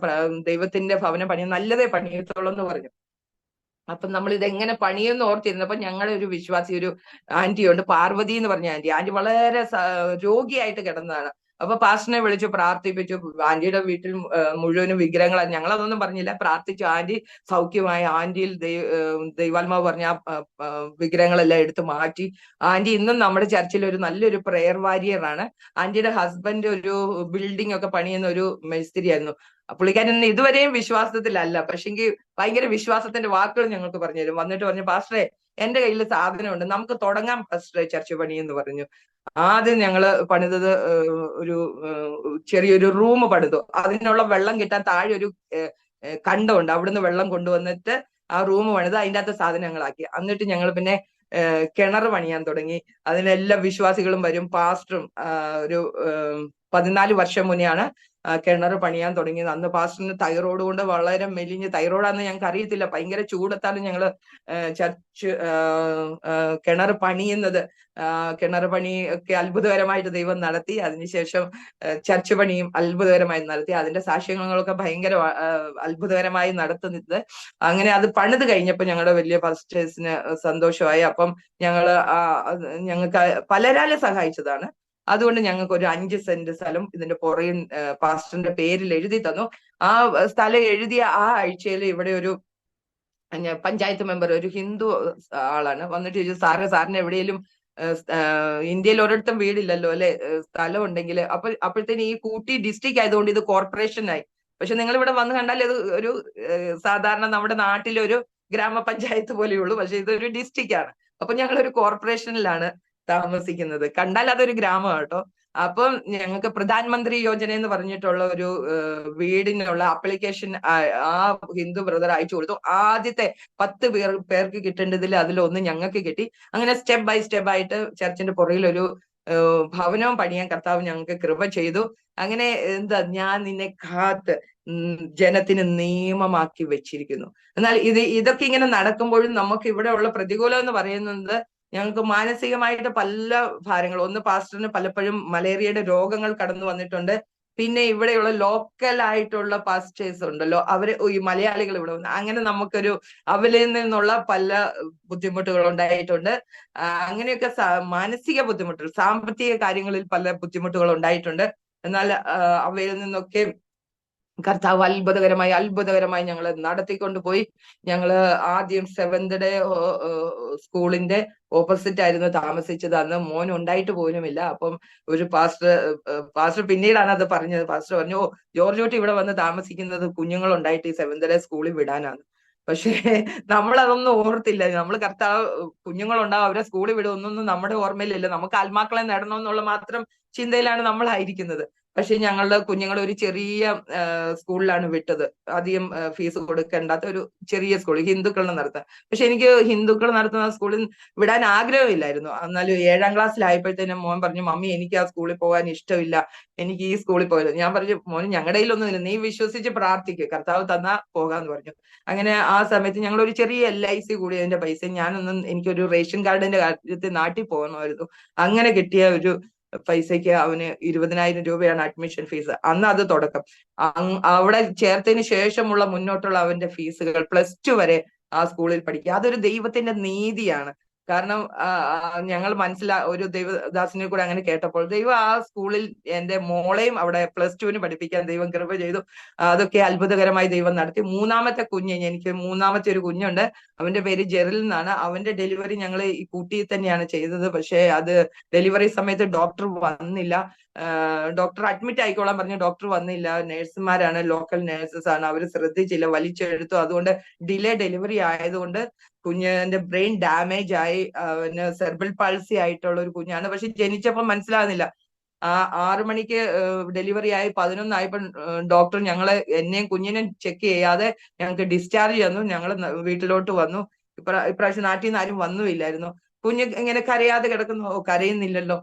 ദൈവത്തിന്റെ ഭവനം പണിയാൻ നല്ലതേ പണിയത്തുള്ളൂ എന്ന് പറഞ്ഞു. അപ്പൊ നമ്മൾ ഇതെങ്ങനെ പണിയെന്ന് ഓർത്തിരുന്നപ്പോ ഞങ്ങളുടെ ഒരു വിശ്വാസി, ഒരു ആന്റി ഉണ്ട്, പാർവതി എന്ന് പറഞ്ഞ ആന്റി വളരെ രോഗിയായിട്ട് കിടന്നതാണ്. അപ്പൊ പാസ്റ്ററിനെ വിളിച്ചു പ്രാർത്ഥിപ്പിച്ചു. ആന്റിയുടെ വീട്ടിൽ മുഴുവനും വിഗ്രഹങ്ങളാണ്. ഞങ്ങളതൊന്നും പറഞ്ഞില്ല, പ്രാർത്ഥിച്ചു. ആന്റി സൗഖ്യമായി. ആന്റിയിൽ ദൈവാത്മാവ് പറഞ്ഞ വിഗ്രഹങ്ങളെല്ലാം എടുത്തു മാറ്റി. ആന്റി ഇന്നും നമ്മുടെ ചർച്ചിൽ ഒരു നല്ലൊരു പ്രെയർ വാരിയറാണ്. ആന്റിയുടെ ഹസ്ബൻഡ് ഒരു ബിൽഡിംഗ് ഒക്കെ പണിയുന്ന ഒരു മേസ്തിരി ആയിരുന്നു. പുള്ളിക്കാരൻ ഇതുവരെയും വിശ്വാസത്തിലല്ല, പക്ഷെങ്കിൽ ഭയങ്കര വിശ്വാസത്തിന്റെ വാക്കുകൾ ഞങ്ങൾക്ക് പറഞ്ഞു തരും. വന്നിട്ട് പറഞ്ഞു, പാസ്റ്ററെ എന്റെ കയ്യിൽ സാധനമുണ്ട്, നമുക്ക് തുടങ്ങാം പാസ്റ്ററെ ചർച്ച പണി എന്ന് പറഞ്ഞു. ആദ്യം ഞങ്ങള് പണിതത് ഒരു ചെറിയൊരു റൂം പണിതു. അതിനുള്ള വെള്ളം കിട്ടാൻ താഴെ ഒരു കണ്ടമുണ്ട്, അവിടുന്ന് വെള്ളം കൊണ്ടുവന്നിട്ട് ആ റൂം പണിത് അതിൻ്റെ അകത്ത് സാധനങ്ങളാക്കി. എന്നിട്ട് ഞങ്ങൾ പിന്നെ കിണർ പണിയാൻ തുടങ്ങി. അതിനെല്ലാ വിശ്വാസികളും വരും. പാസ്റ്ററും ഒരു 14 വർഷം മുന്നെയാണ് കിണർ പണിയാൻ തുടങ്ങിയത്. അന്ന് പാസ്റ്ററിന് തൈറോയ്ഡ് കൊണ്ട് വളരെ മെലിഞ്ഞ്, തൈറോയ്ഡാന്ന് ഞങ്ങൾക്ക് അറിയത്തില്ല, ഭയങ്കര ചൂടത്താണ് ഞങ്ങള് ചർച്ച് കിണർ പണിയുന്നത്. കിണർ പണി ഒക്കെ അത്ഭുതകരമായിട്ട് ദൈവം നടത്തി. അതിനുശേഷം ചർച്ച് പണിയും അത്ഭുതകരമായി നടത്തി. അതിന്റെ സാക്ഷ്യങ്ങളൊക്കെ ഭയങ്കര അത്ഭുതകരമായി നടത്തുന്നത്. അങ്ങനെ അത് പണിത് കഴിഞ്ഞപ്പോ ഞങ്ങളുടെ വലിയ പാസ്റ്റേഴ്സിന് സന്തോഷമായി. അപ്പം ഞങ്ങൾക്ക് പലരാലും സഹായിച്ചതാണ്. അതുകൊണ്ട് ഞങ്ങൾക്ക് ഒരു 5 സെന്റ് സ്ഥലം ഇതിന്റെ പുറകിൽ പാസ്റ്ററിന്റെ പേരിൽ എഴുതി തന്നു. ആ സ്ഥലം എഴുതിയ ആ ആഴ്ചയിൽ ഇവിടെ ഒരു പഞ്ചായത്ത് മെമ്പർ, ഒരു ഹിന്ദു ആളാണ്, വന്നിട്ട് ചോദിച്ചു, സാറിന് എവിടെയെങ്കിലും ഇന്ത്യയിൽ ഒരിടത്തും വീടില്ലല്ലോ അല്ലെ, സ്ഥലം ഉണ്ടെങ്കിൽ. അപ്പോഴത്തേന് ഈ കൂട്ടി ഡിസ്ട്രിക്ട് ആയതുകൊണ്ട് ഇത് കോർപ്പറേഷനായി. പക്ഷെ നിങ്ങൾ ഇവിടെ വന്ന് കണ്ടാൽ ഇത് ഒരു സാധാരണ നമ്മുടെ നാട്ടിലെ ഒരു ഗ്രാമപഞ്ചായത്ത് പോലെയുള്ളൂ, പക്ഷെ ഇതൊരു ഡിസ്ട്രിക്റ്റ് ആണ്. അപ്പൊ ഞങ്ങൾ ഒരു കോർപ്പറേഷനിലാണ് താമസിക്കുന്നത്. കണ്ടാൽ അതൊരു ഗ്രാമം കേട്ടോ. അപ്പം ഞങ്ങൾക്ക് പ്രധാനമന്ത്രി യോജന എന്ന് പറഞ്ഞിട്ടുള്ള ഒരു വീടിനുള്ള ആപ്ലിക്കേഷൻ ആ ഹിന്ദു ബ്രദർ അയച്ചു കൊടുത്തു. ആദ്യത്തെ 10 പേർക്ക് കിട്ടേണ്ടതിൽ അതിലൊന്ന് ഞങ്ങൾക്ക് കിട്ടി. അങ്ങനെ സ്റ്റെപ്പ് ബൈ സ്റ്റെപ്പ് ആയിട്ട് ചർച്ചിന്റെ പുറകിൽ ഒരു ഭവനവും പണിയാൻ കർത്താവ് ഞങ്ങൾക്ക് കൃപ ചെയ്തു. അങ്ങനെ ഞാൻ നിന്നെ കാത്ത് ജനത്തിന് നിയമമാക്കി വെച്ചിരിക്കുന്നു. എന്നാൽ ഇതൊക്കെ ഇങ്ങനെ നടക്കുമ്പോഴും നമുക്ക് ഇവിടെ ഉള്ള പ്രതികൂലം എന്ന് പറയുന്നത്, ഞങ്ങൾക്ക് മാനസികമായിട്ട് പല ഭാരങ്ങൾ. ഒന്ന്, പാസ്റ്ററിന് പലപ്പോഴും മലേറിയയുടെ രോഗങ്ങൾ കടന്നു വന്നിട്ടുണ്ട്. പിന്നെ ഇവിടെയുള്ള ലോക്കൽ ആയിട്ടുള്ള പാസ്റ്റേഴ്സ് ഉണ്ടല്ലോ, അവര് ഈ മലയാളികൾ ഇവിടെ വന്ന്, അങ്ങനെ നമുക്കൊരു അവരിൽ നിന്നുള്ള പല ബുദ്ധിമുട്ടുകൾ ഉണ്ടായിട്ടുണ്ട്. അങ്ങനെയൊക്കെ മാനസിക ബുദ്ധിമുട്ടുകൾ, സാമ്പത്തിക കാര്യങ്ങളിൽ പല ബുദ്ധിമുട്ടുകൾ ഉണ്ടായിട്ടുണ്ട്. എന്നാൽ അവയിൽ നിന്നൊക്കെ കർത്താവ് അത്ഭുതകരമായി ഞങ്ങളെ നടത്തിക്കൊണ്ടുപോയി. ഞങ്ങള് ആദ്യം 7th ഡേ സ്കൂളിന്റെ ഓപ്പോസിറ്റ് ആയിരുന്നു താമസിച്ചത്. അന്ന് മോൻ ഉണ്ടായിട്ട് പോലുമില്ല. അപ്പം ഒരു പാസ്റ്റർ പിന്നീടാണ് അത് പറഞ്ഞത്. പാസ്റ്റർ പറഞ്ഞു, ജോർജ് കുട്ടി ഇവിടെ വന്ന് താമസിക്കുന്നത് കുഞ്ഞുങ്ങൾ ഉണ്ടായിട്ട് ഈ 7th ഡേ സ്കൂളിൽ വിടാനാണ്. പക്ഷേ നമ്മളതൊന്നും ഓർത്തില്ല. നമ്മൾ കർത്താവ് കുഞ്ഞുങ്ങളുണ്ടാവും, അവരെ സ്കൂളിൽ വിടും, നമ്മുടെ ഓർമ്മയിലില്ല. നമുക്ക് ആത്മാക്കളെ നേടണമെന്നുള്ള മാത്രം ചിന്തയിലാണ് നമ്മളായിരിക്കുന്നത്. പക്ഷെ ഞങ്ങളുടെ കുഞ്ഞുങ്ങളെ ഒരു ചെറിയ സ്കൂളിലാണ് വിട്ടത്. അധികം ഫീസ് കൊടുക്കേണ്ടാത്ത ഒരു ചെറിയ സ്കൂൾ, ഹിന്ദുക്കളെ നടത്താൻ. പക്ഷെ എനിക്ക് ഹിന്ദുക്കൾ നടത്തുന്ന സ്കൂളിൽ വിടാൻ ആഗ്രഹമില്ലായിരുന്നു. എന്നാലും 7ാം ക്ലാസ്സിലായപ്പോഴത്തേനും മോൻ പറഞ്ഞു, മമ്മി എനിക്ക് ആ സ്കൂളിൽ പോകാൻ ഇഷ്ടമില്ല, എനിക്ക് ഈ സ്കൂളിൽ പോയത്. ഞാൻ പറഞ്ഞു, മോന് ഞങ്ങളുടെ കയ്യിലൊന്നുമില്ല, നീ വിശ്വസിച്ച് പ്രാർത്ഥിക്കുക, കർത്താവ് തന്നാ പോകാന്ന് പറഞ്ഞു. അങ്ങനെ ആ സമയത്ത് ഞങ്ങൾ ഒരു ചെറിയ LIC കൂടി അതിന്റെ പൈസ, എനിക്കൊരു റേഷൻ കാർഡിന്റെ കാര്യത്തിൽ നാട്ടിൽ പോകണമായിരുന്നു. അങ്ങനെ കിട്ടിയ ഒരു പൈസയ്ക്ക് അവന് 20,000 രൂപയാണ് അഡ്മിഷൻ ഫീസ്. അന്ന് അത് തുടക്കം. അവിടെ ചേർത്തതിന് ശേഷമുള്ള മുന്നോട്ടുള്ള അവന്റെ ഫീസുകൾ +2 വരെ ആ സ്കൂളിൽ പഠിക്കുക. അതൊരു ദൈവത്തിന്റെ നീതിയാണ്. കാരണം ഞങ്ങൾ ഒരു ദൈവദാസിനെ കൂടെ അങ്ങനെ കേട്ടപ്പോൾ, ദൈവം ആ സ്കൂളിൽ എന്റെ മോളെയും അവിടെ +2 പഠിപ്പിക്കാൻ ദൈവം കൃപ ചെയ്തു. അതൊക്കെ അത്ഭുതകരമായി ദൈവം നടത്തി. 3ാമത്തെ കുഞ്ഞ്, എനിക്ക് 3ാമത്തെ ഒരു കുഞ്ഞുണ്ട്, അവന്റെ പേര് ജെറിൽ എന്നാണ്. അവന്റെ ഡെലിവറി ഞങ്ങൾ ഈ കൂട്ടിയിൽ തന്നെയാണ് ചെയ്തത്. പക്ഷെ അത് ഡെലിവറി സമയത്ത് ഡോക്ടർ വന്നില്ല. ഡോക്ടർ അഡ്മിറ്റ് ആയിക്കോളാൻ പറഞ്ഞു, ഡോക്ടർ വന്നില്ല. നേഴ്സുമാരാണ്, ലോക്കൽ നേഴ്സസ് ആണ്, അവർ ശ്രദ്ധിച്ചില്ല, വലിച്ചെടുത്തു. അതുകൊണ്ട് ഡിലേ ഡെലിവറി ആയതുകൊണ്ട് കുഞ്ഞിന്റെ ബ്രെയിൻ ഡാമേജ് ആയി. സെർബൽ പാൾസി ആയിട്ടുള്ള ഒരു കുഞ്ഞാണ്. പക്ഷെ ജനിച്ചപ്പോൾ മനസ്സിലാകുന്നില്ല. ആ 6 മണിക്ക് ഡെലിവറി ആയി 11 ആയപ്പോൾ ഡോക്ടർ എന്നെയും കുഞ്ഞിനെയും ചെക്ക് ചെയ്യാതെ ഞങ്ങൾക്ക് ഡിസ്ചാർജ് തന്നു. ഞങ്ങൾ വീട്ടിലോട്ട് വന്നു. ഇപ്രാവശ്യം നാട്ടിൽ നിന്ന് ആരും വന്നുമില്ലായിരുന്നു. കുഞ്ഞ് ഇങ്ങനെ കരയാതെ കിടക്കുന്നു. കരയുന്നില്ലല്ലോ.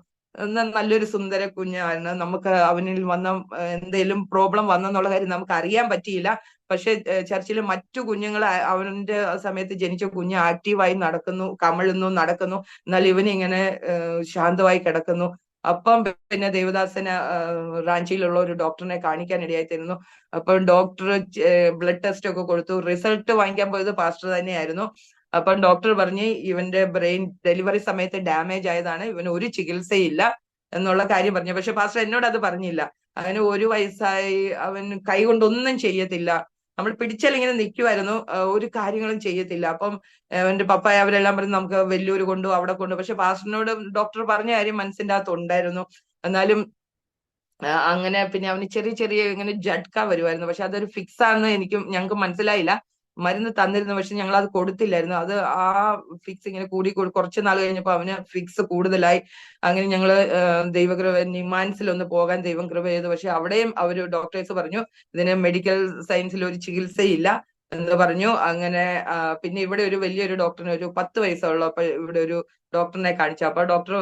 നല്ലൊരു സുന്ദര കുഞ്ഞാണ്. നമുക്ക് അവനിൽ വന്ന എന്തെങ്കിലും പ്രോബ്ലം വന്നെന്നുള്ള കാര്യം നമുക്ക് അറിയാൻ പറ്റിയില്ല. പക്ഷെ ചർച്ചിൽ മറ്റു കുഞ്ഞുങ്ങൾ അവന്റെ സമയത്ത് ജനിച്ച കുഞ്ഞ് ആക്റ്റീവായി നടക്കുന്നു, കമിഴുന്നു, നടക്കുന്നു. എന്നാൽ ഇവനിങ്ങനെ ശാന്തമായി കിടക്കുന്നു. അപ്പം പിന്നെ ദേവദാസന് റാഞ്ചിയിലുള്ള ഒരു ഡോക്ടറിനെ കാണിക്കാൻ ഇടയായി തരുന്നു. അപ്പം ഡോക്ടർ ബ്ലഡ് ടെസ്റ്റ് ഒക്കെ കൊടുത്തു. റിസൾട്ട് വാങ്ങിക്കാൻ പോയത് പാസ്റ്റർ തന്നെയായിരുന്നു. അപ്പം ഡോക്ടർ പറഞ്ഞ് ഇവന്റെ ബ്രെയിൻ ഡെലിവറി സമയത്ത് ഡാമേജ് ആയതാണ്, ഇവന് ഒരു ചികിത്സയില്ല എന്നുള്ള കാര്യം പറഞ്ഞു. പക്ഷെ പാസ്റ്റർ എന്നോട് അത് പറഞ്ഞില്ല. അവന് 1 വയസ്സായി, അവൻ കൈ കൊണ്ടൊന്നും ചെയ്യത്തില്ല. നമ്മൾ പിടിച്ചാൽ ഇങ്ങനെ നിൽക്കുമായിരുന്നു, ഒരു കാര്യങ്ങളും ചെയ്യത്തില്ല. അപ്പം അവന്റെ പപ്പായ അവരെല്ലാം പറഞ്ഞ് നമുക്ക് വെല്ലൂര് കൊണ്ടു, അവിടെ കൊണ്ടു. പക്ഷെ പാസ്റ്ററിനോട് ഡോക്ടർ പറഞ്ഞ കാര്യം മനസ്സിന്റെ അകത്ത് ഉണ്ടായിരുന്നു. എന്നാലും അങ്ങനെ പിന്നെ അവന് ചെറിയ ചെറിയ ഇങ്ങനെ ജഡ്ക വരുമായിരുന്നു. പക്ഷെ അതൊരു ഫിക്സ് ആണെന്ന് ഞങ്ങൾക്ക് മനസ്സിലായില്ല. മരുന്ന് തന്നിരുന്നു, പക്ഷെ ഞങ്ങൾ അത് കൊടുത്തില്ലായിരുന്നു. അത് ആ ഫിക്സ് ഇങ്ങനെ കൂടി കുറച്ച് നാൾ കഴിഞ്ഞപ്പോൾ അവന് ഫിക്സ് കൂടുതലായി. അങ്ങനെ ഞങ്ങള് ദൈവകൃപ നിമാൻസിൽ ഒന്ന് പോകാൻ ദൈവം കൃപ ചെയ്തു. പക്ഷെ അവിടെയും അവര് ഡോക്ടേഴ്സ് പറഞ്ഞു ഇതിന് മെഡിക്കൽ സയൻസിൽ ഒരു ചികിത്സയില്ല എന്ന് പറഞ്ഞു. അങ്ങനെ പിന്നെ ഇവിടെ ഒരു വലിയൊരു ഡോക്ടറിനെ, ഒരു 10 വയസ്സുള്ളപ്പോ ഇവിടെ ഒരു ഡോക്ടറിനെ കാണിച്ചു. അപ്പൊ ഡോക്ടർ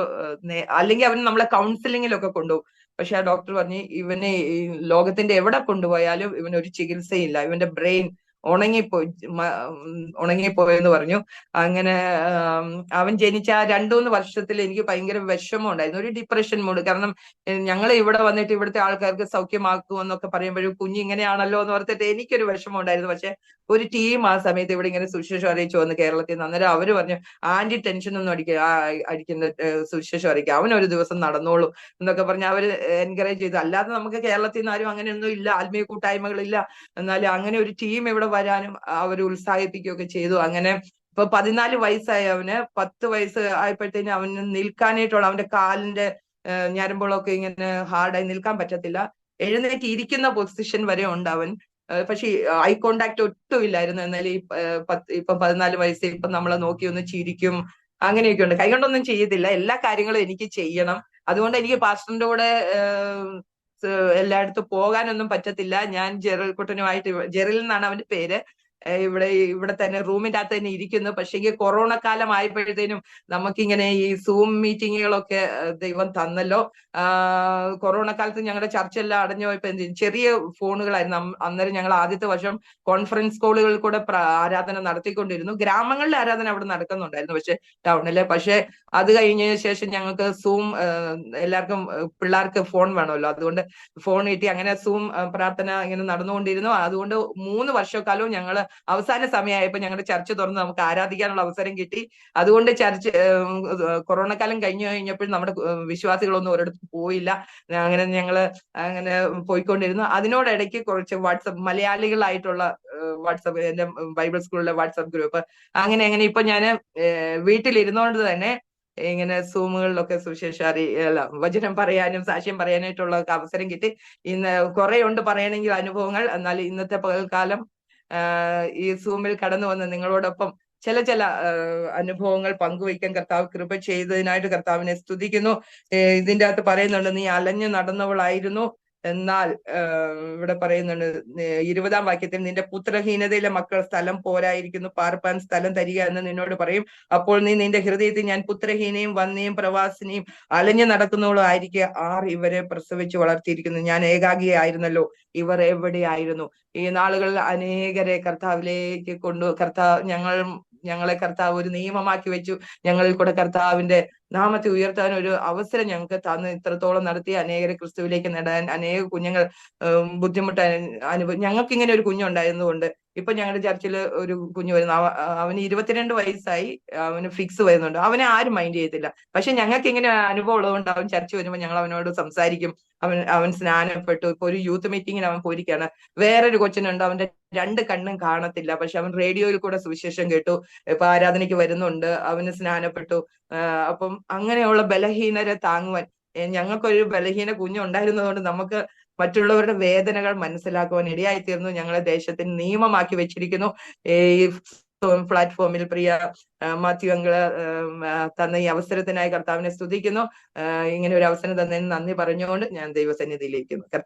അല്ലെങ്കിൽ അവന് നമ്മളെ കൗൺസിലിങ്ങിലൊക്കെ കൊണ്ടുപോകും. പക്ഷെ ആ ഡോക്ടർ പറഞ്ഞു ഇവനെ ഈ ലോകത്തിന്റെ എവിടെ കൊണ്ടുപോയാലും ഇവനൊരു ചികിത്സയില്ല, ഇവന്റെ ബ്രെയിൻ ഉണങ്ങിപ്പോയെന്ന് പറഞ്ഞു. അങ്ങനെ അവൻ ജനിച്ച ആ 2-3 വർഷത്തിൽ എനിക്ക് ഭയങ്കര വിഷമം ഉണ്ടായിരുന്നു, ഒരു ഡിപ്രഷൻ മൂഡ്. കാരണം ഞങ്ങൾ ഇവിടെ വന്നിട്ട് ഇവിടുത്തെ ആൾക്കാർക്ക് സൗഖ്യമാക്കുമെന്നൊക്കെ പറയുമ്പോഴും കുഞ്ഞിങ്ങനെയാണല്ലോ എന്ന് ഓർത്തിട്ട് എനിക്കൊരു വിഷമം ഉണ്ടായിരുന്നു. പക്ഷെ ഒരു ടീം ആ സമയത്ത് ഇവിടെ ഇങ്ങനെ സുവിശേഷം അറിയിച്ചു വന്ന് കേരളത്തിൽ നിന്ന്. അന്നേരം അവര് പറഞ്ഞു ആന്റി ടെൻഷൻ ഒന്നും അടിക്കുന്ന സുവിശേഷം അറിയിക്കുക, അവനൊരു ദിവസം നടന്നോളൂ എന്നൊക്കെ പറഞ്ഞ് അവര് എൻകറേജ് ചെയ്തു. അല്ലാതെ നമുക്ക് കേരളത്തിൽ നിന്ന് ആരും അങ്ങനെയൊന്നും ഇല്ല, ആത്മീയ കൂട്ടായ്മകളില്ല. എന്നാലും അങ്ങനെ ഒരു ടീം ഇവിടെ വരാനും അവർ ഉത്സാഹിപ്പിക്കുകയൊക്കെ ചെയ്തു. അങ്ങനെ ഇപ്പൊ 14 വയസ്സായി അവന്. 10 വയസ്സ് ആയപ്പോഴത്തേനും അവന് നിൽക്കാനായിട്ടുള്ള അവന്റെ കാലിന്റെ ഞരമ്പുകളൊക്കെ ഇങ്ങനെ ഹാർഡായി നിൽക്കാൻ പറ്റത്തില്ല. എഴുന്നേറ്റ് ഇരിക്കുന്ന പൊസിഷൻ വരെ ഉണ്ട് അവൻ. പക്ഷെ ഐ കോണ്ടാക്ട് ഒട്ടും ഇല്ലായിരുന്നു. എന്നാൽ ഇപ്പൊ 14 വയസ്സ്, ഇപ്പൊ നമ്മളെ നോക്കി ഒന്ന് ചിരിക്കും, അങ്ങനെയൊക്കെ ഉണ്ട്. കൈകൊണ്ടൊന്നും ചെയ്യത്തില്ല, എല്ലാ കാര്യങ്ങളും എനിക്ക് ചെയ്യണം. അതുകൊണ്ട് എനിക്ക് പാസ്റ്ററിന്റെ കൂടെ എല്ലായിടത്തും പോകാനൊന്നും പറ്റത്തില്ല. ഞാൻ ജെറിൽ കുട്ടനുമായിട്ട്, ജെറിൽ എന്നാണ് അവന്റെ പേര്, ഇവിടെ തന്നെ റൂമിന്റെ അകത്ത് തന്നെ ഇരിക്കുന്നു. പക്ഷേ കൊറോണ കാലം ആയപ്പോഴത്തേനും നമുക്കിങ്ങനെ ഈ സൂം മീറ്റിങ്ങുകളൊക്കെ ദൈവം തന്നല്ലോ. കൊറോണ കാലത്ത് ഞങ്ങളുടെ ചർച്ചെല്ലാം അടഞ്ഞു പോയപ്പോ ചെറിയ ഫോണുകളായിരുന്നു. അന്നേരം ഞങ്ങൾ ആദ്യത്തെ വർഷം കോൺഫറൻസ് കോളുകളിൽ കൂടെ ആരാധന നടത്തിക്കൊണ്ടിരുന്നു. ഗ്രാമങ്ങളിലെ ആരാധന അവിടെ നടക്കുന്നുണ്ടായിരുന്നു, പക്ഷെ ടൗണിലെ. പക്ഷെ അത് കഴിഞ്ഞതിന് ശേഷം ഞങ്ങൾക്ക് സൂം, എല്ലാവർക്കും പിള്ളേർക്ക് ഫോൺ വേണമല്ലോ, അതുകൊണ്ട് ഫോൺ കിട്ടി. അങ്ങനെ സൂം പ്രാർത്ഥന ഇങ്ങനെ നടന്നുകൊണ്ടിരുന്നു. അതുകൊണ്ട് 3 വർഷക്കാലവും ഞങ്ങൾ അവസാന സമയമായപ്പോൾ ഞങ്ങളുടെ ചർച്ച് തുറന്ന് നമുക്ക് ആരാധിക്കാനുള്ള അവസരം കിട്ടി. അതുകൊണ്ട് ചർച്ച് കൊറോണ കാലം കഴിഞ്ഞപ്പോൾ നമ്മുടെ വിശ്വാസികളൊന്നും ഒരിടത്തും പോയില്ല. അങ്ങനെ ഞങ്ങള് അങ്ങനെ പോയിക്കൊണ്ടിരുന്നു. അതിനോടിടയ്ക്ക് കുറച്ച് വാട്സപ്പ്, മലയാളികളായിട്ടുള്ള വാട്സപ്പ്, എന്റെ ബൈബിൾ സ്കൂളിലെ വാട്സപ്പ് ഗ്രൂപ്പ്, അങ്ങനെ ഇപ്പൊ ഞാൻ വീട്ടിലിരുന്നോണ്ട് തന്നെ ഇങ്ങനെ സൂമുകളിലൊക്കെ വചനം പറയാനും സാക്ഷ്യം പറയാനായിട്ടുള്ള അവസരം കിട്ടി. ഇന്ന് കുറെ ഉണ്ട് പറയണമെങ്കിൽ അനുഭവങ്ങൾ. എന്നാൽ ഇന്നത്തെ പകൽക്കാലം ഈ സൂമിൽ കടന്നു വന്ന് നിങ്ങളോടൊപ്പം ചില അനുഭവങ്ങൾ പങ്കുവയ്ക്കാൻ കർത്താവ് കൃപ ചെയ്തതിനായിട്ട് കർത്താവിനെ സ്തുതിക്കുന്നു. ഇതിന്റെ അകത്ത് പറയുന്നുണ്ട്, നീ അലഞ്ഞു നടന്നവളായിരുന്നു, എന്നാൽ ഇവിടെ പറയുന്നുണ്ട് 20-ാം വാക്യത്തിൽ, നിന്റെ പുത്രഹീനതയിലെ മക്കൾ സ്ഥലം പോരായിരിക്കുന്നു, പാർപ്പാൻ സ്ഥലം തരിക എന്ന് നിന്നോട് പറയും. അപ്പോൾ നീ നിന്റെ ഹൃദയത്തിൽ ഞാൻ പുത്രഹീനയും വന്യയും പ്രവാസിനിയും അലഞ്ഞു നടക്കുന്നവളും ആയിരിക്കുക, ഇവരെ പ്രസവിച്ച് വളർത്തിയിരിക്കുന്നു. ഞാൻ ഏകാഗിയായിരുന്നല്ലോ, ഇവർ എവിടെയായിരുന്നു? ഈ നാളുകളിൽ അനേകരെ കർത്താവിലേക്ക് ഞങ്ങളെ കർത്താവ് ഒരു നിയമമാക്കി വെച്ചു. ഞങ്ങളിൽ കൂടെ കർത്താവിന്റെ നാമത്തെ ഉയർത്താൻ ഒരു അവസരം ഞങ്ങൾക്ക് തന്ന് ഇത്രത്തോളം നടത്തി അനേകരെ ക്രിസ്തുവിലേക്ക് നേടാൻ അനേക കുഞ്ഞുങ്ങൾ ബുദ്ധിമുട്ട് ഞങ്ങൾക്ക് ഇങ്ങനെ ഒരു കുഞ്ഞുണ്ടായിരുന്നുകൊണ്ട് ഇപ്പൊ ഞങ്ങളുടെ ചർച്ചിൽ ഒരു കുഞ്ഞു വരുന്നു. അവന് 22 വയസ്സായി, അവന് ഫിക്സ് വരുന്നുണ്ട്. അവനെ ആരും മൈൻഡ് ചെയ്യത്തില്ല. പക്ഷെ ഞങ്ങൾക്ക് ഇങ്ങനെ അനുഭവം ഉള്ളതുകൊണ്ട് അവൻ ചർച്ച വരുമ്പോൾ ഞങ്ങൾ അവനോട് സംസാരിക്കും. അവൻ സ്നാനപ്പെട്ടു. ഇപ്പൊ ഒരു യൂത്ത് മീറ്റിങ്ങിന് അവൻ പോയിരിക്കുകയാണ്. വേറൊരു കൊച്ചിനുണ്ട്, അവന്റെ 2 കണ്ണും കാണത്തില്ല, പക്ഷെ അവൻ റേഡിയോയിൽ കൂടെ സുവിശേഷം കേട്ടു, ഇപ്പൊ ആരാധനയ്ക്ക് വരുന്നുണ്ട്, അവന് സ്നാനപ്പെട്ടു. അപ്പം അങ്ങനെയുള്ള ബലഹീനരെ താങ്ങുവാൻ, ഞങ്ങൾക്കൊരു ബലഹീന കുഞ്ഞുണ്ടായിരുന്നതുകൊണ്ട് നമുക്ക് മറ്റുള്ളവരുടെ വേദനകൾ മനസ്സിലാക്കുവാൻ ഇടയായിത്തീർന്നു. ഞങ്ങളെ ദേശത്തിന് നിയമമാക്കി വെച്ചിരിക്കുന്നു. ഈ പ്ലാറ്റ്ഫോമിൽ പ്രിയ മാത്യു അങ്കിള് തന്ന ഈ അവസരത്തിനായി കർത്താവിനെ സ്തുതിക്കുന്നു. ഇങ്ങനെ ഒരു അവസരം തന്നതിന് നന്ദി പറഞ്ഞുകൊണ്ട് ഞാൻ ദൈവസന്നിധിയിലേക്ക് കർത്താവ്